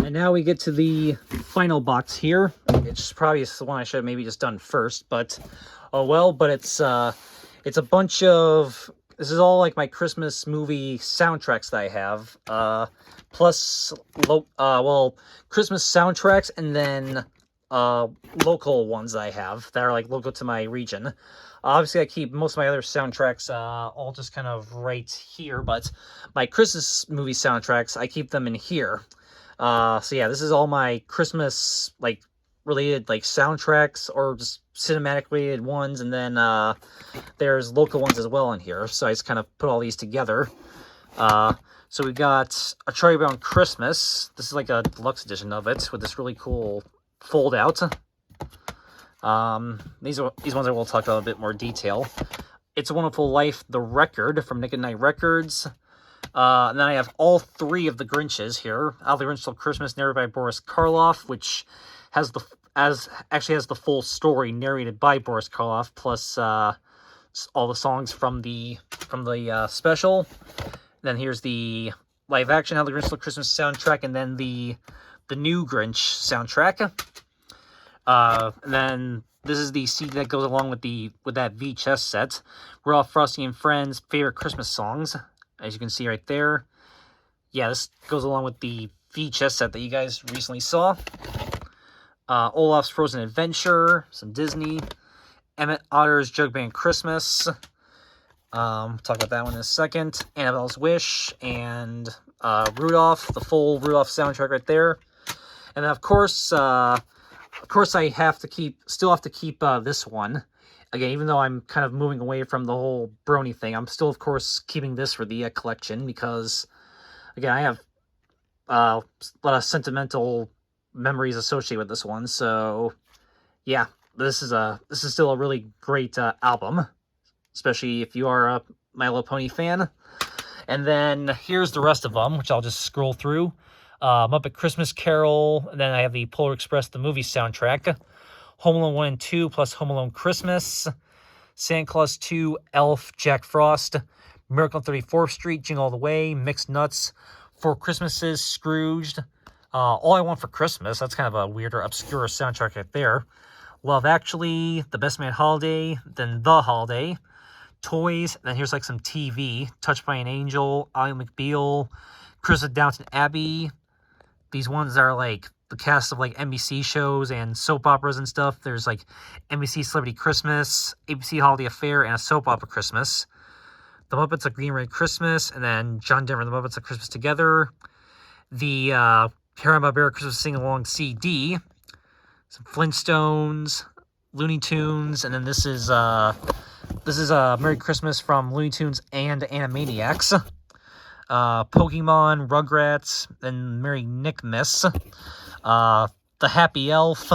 Speaker 1: And now we get to the final box here. It's probably the one I should have maybe just done first, but oh well, but it's a bunch of, this is all like my Christmas movie soundtracks that I have. Plus, well, Christmas soundtracks and then local ones I have that are like local to my region. Obviously, I keep most of my other soundtracks all just kind of right here, but my Christmas movie soundtracks, I keep them in here. So yeah, this is all my Christmas like related like soundtracks or just cinematic related ones, and then there's local ones as well in here. So I just kind of put all these together. So we got A Charlie Brown Christmas. This is like a deluxe edition of it with this really cool fold out. These ones I will talk about a bit more detail. It's a Wonderful Life, The Record from Nick at Night Records. And then I have all three of the Grinches here. How the Grinch Stole Christmas, narrated by Boris Karloff, which has actually has the full story narrated by Boris Karloff, plus all the songs from the special. Then here's the live action How the Grinch Stole Christmas soundtrack, and then the new Grinch soundtrack. And then this is the CD that goes along with that VHS set. Rudolph, Frosty and Friends favorite Christmas songs, as you can see right there. Yeah, this goes along with the VHS set that you guys recently saw. Olaf's Frozen Adventure, some Disney. Emmett Otter's Jug Band Christmas. Talk about that one in a second. Annabelle's Wish and Rudolph, the full Rudolph soundtrack right there. And then of course I still have to keep this one. Again, even though I'm kind of moving away from the whole brony thing, I'm still of course keeping this for the collection because, again, I have a lot of sentimental memories associated with this one. So yeah, this is still a really great album, especially if you are a My Little Pony fan. And then here's the rest of them, which I'll just scroll through. Muppet Christmas Carol, and then I have the Polar Express, the movie soundtrack. Home Alone 1 and 2, plus Home Alone Christmas. Santa Claus 2, Elf, Jack Frost, Miracle on 34th Street, Jingle All the Way, Mixed Nuts, Four Christmases, Scrooged, All I Want for Christmas. That's kind of a weirder, obscure soundtrack right there. Love Actually, The Best Man Holiday, then The Holiday, Toys, and then here's like some TV, Touched by an Angel, Ally McBeal, Chris of Downton Abbey. These ones are like the cast of like NBC shows and soap operas and stuff. There's like NBC Celebrity Christmas, ABC Holiday Affair, and a soap opera Christmas. The Muppets of Green Red Christmas, and then John Denver and the Muppets of Christmas Together. The Hanna-Barbera Christmas Sing-Along CD. Some Flintstones, Looney Tunes, and then this is Merry Christmas from Looney Tunes and Animaniacs. Pokemon, Rugrats, and Merry Nickmas. The Happy Elf,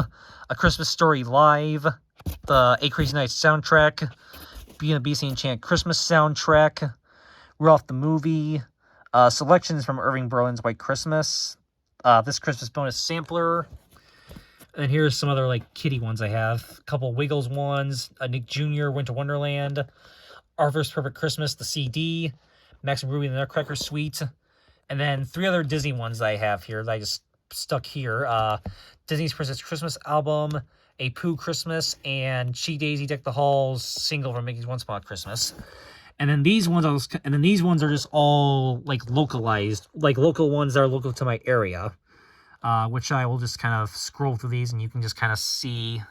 Speaker 1: A Christmas Story Live, the A Crazy Nights soundtrack, Beauty and the Beast and Enchanted Christmas soundtrack, Rudolph the Movie, selections from Irving Berlin's White Christmas, this Christmas bonus sampler, and here's some other like kiddie ones I have. A couple Wiggles ones, a Nick Jr. Winter Wonderland, Arthur's Perfect Christmas, the CD, Max and Ruby and the Nutcracker Suite, and then 3 other Disney ones that I have here that I just stuck here. Disney's Princess Christmas album, A Pooh Christmas, and She Daisy Deck the Halls single from Mickey's One Spot Christmas. And then these ones are just all like localized, like local ones that are local to my area. Which I will just kind of scroll through these and you can just kind of see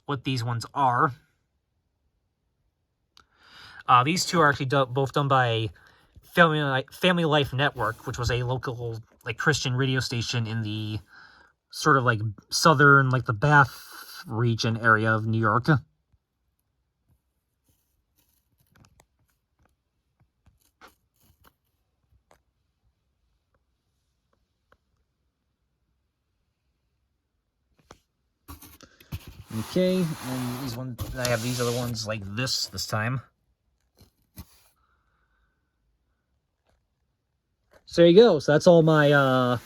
Speaker 1: what these ones are. These two are actually both done by Family Life Network, which was a local like Christian radio station in the sort of like southern, like the Bath region area of New York. Okay, and these ones, I have these other ones like this time. So there you go. So that's all my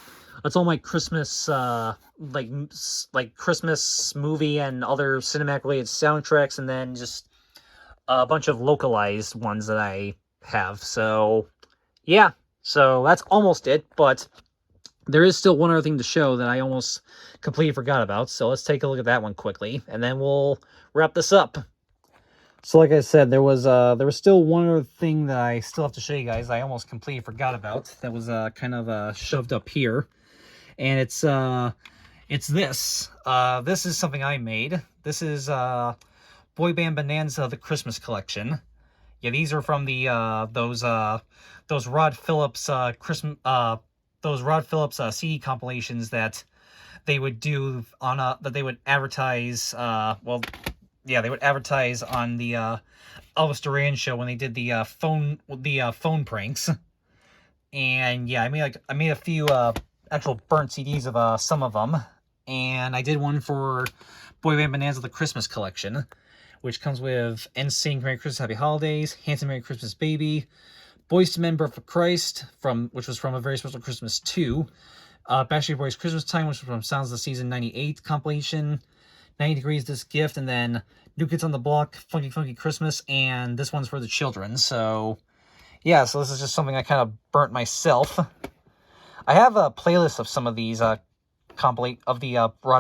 Speaker 1: Christmas like Christmas movie and other cinematic related soundtracks, and then just a bunch of localized ones that I have. So yeah, so that's almost it, but there is still one other thing to show that I almost completely forgot about. So let's take a look at that one quickly, and then we'll wrap this up. So like I said, there was still one other thing that I still have to show you guys. I almost completely forgot about. That was kind of shoved up here, and it's this. This is something I made. This is Boy Band Bonanza, the Christmas collection. Yeah, these are from the those Rod Phillips CD compilations that they would do on that they would advertise. They would advertise on the Elvis Duran show when they did the phone pranks. And yeah, I made a few actual burnt CDs of some of them, and I did one for Boy Band Bonanza, the Christmas collection, which comes with NSYNC Merry Christmas Happy Holidays, Hanson Merry Christmas Baby, Boyz II Men Birth for Christ, which was from A Very Special Christmas 2, Backstreet Boys Christmas Time, which was from Sounds of the Season 98 compilation, 90 Degrees This Gift, and then New Kids on the Block, Funky Funky Christmas, and this one's for the children. So yeah, so this is just something I kind of burnt myself. I have a playlist of some of these Rod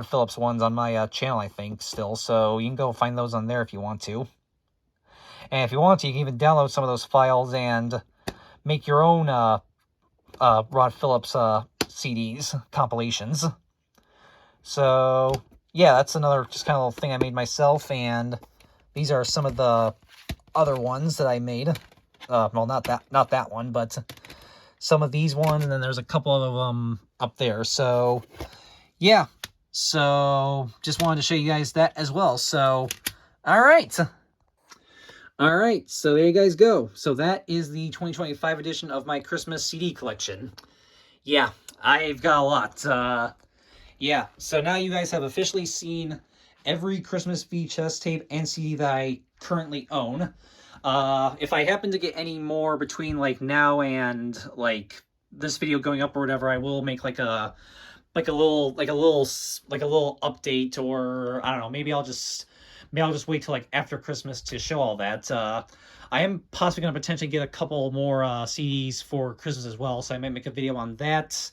Speaker 1: Phillips ones on my channel, I think, still, so you can go find those on there if you want to. And if you want to, you can even download some of those files and make your own Rod Phillips CDs, compilations. So yeah, that's another just kind of little thing I made myself, and these are some of the other ones that I made. Well, not that one, but some of these ones, and then there's a couple of them up there. So yeah, so just wanted to show you guys that as well. So all right, so there you guys go. So that is the 2025 edition of my Christmas CD collection. Yeah, I've got a lot. Yeah, so now you guys have officially seen every Christmas VHS tape and CD that I currently own. If I happen to get any more between like now and like this video going up or whatever, I will make like a little update, or I don't know, maybe I'll just maybe I'll just wait till like after Christmas to show all that. I am possibly going to potentially get a couple more CDs for Christmas as well, so I might make a video on that,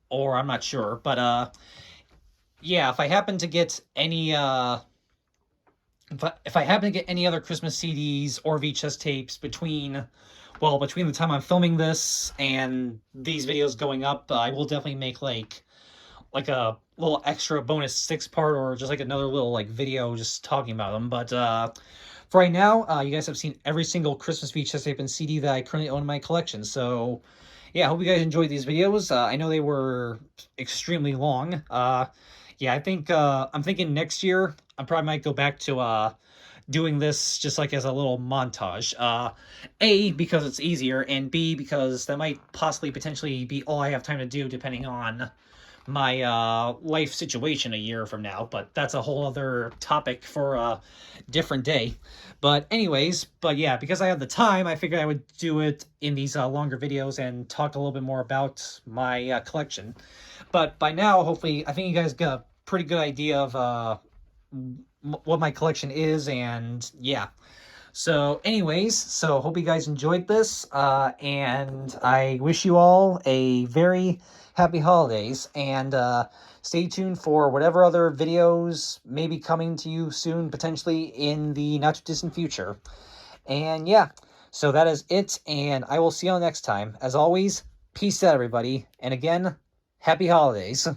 Speaker 1: or I'm not sure. But yeah, if I happen to get any if I happen to get any other Christmas CDs or VHS tapes between the time I'm filming this and these videos going up, I will definitely make like a little extra bonus 6-part, or just like another little like video just talking about them. But for right now, you guys have seen every single Christmas VHS tape and CD that I currently own in my collection. So yeah, I hope you guys enjoyed these videos. I know they were extremely long. Yeah, I think I'm thinking next year I probably might go back to doing this just like as a little montage. A, because it's easier, and B, because that might possibly potentially be all I have time to do depending on my life situation a year from now. But that's a whole other topic for a different day. But anyways, yeah, because I have the time, I figured I would do it in these longer videos and talk a little bit more about my collection. But by now, hopefully, I think you guys got a pretty good idea of what my collection is, and yeah. So anyways, so hope you guys enjoyed this, and I wish you all a very happy holidays, and stay tuned for whatever other videos may be coming to you soon, potentially in the not too distant future. And yeah, so that is it, and I will see you all next time. As always, peace out, everybody, and again, happy holidays.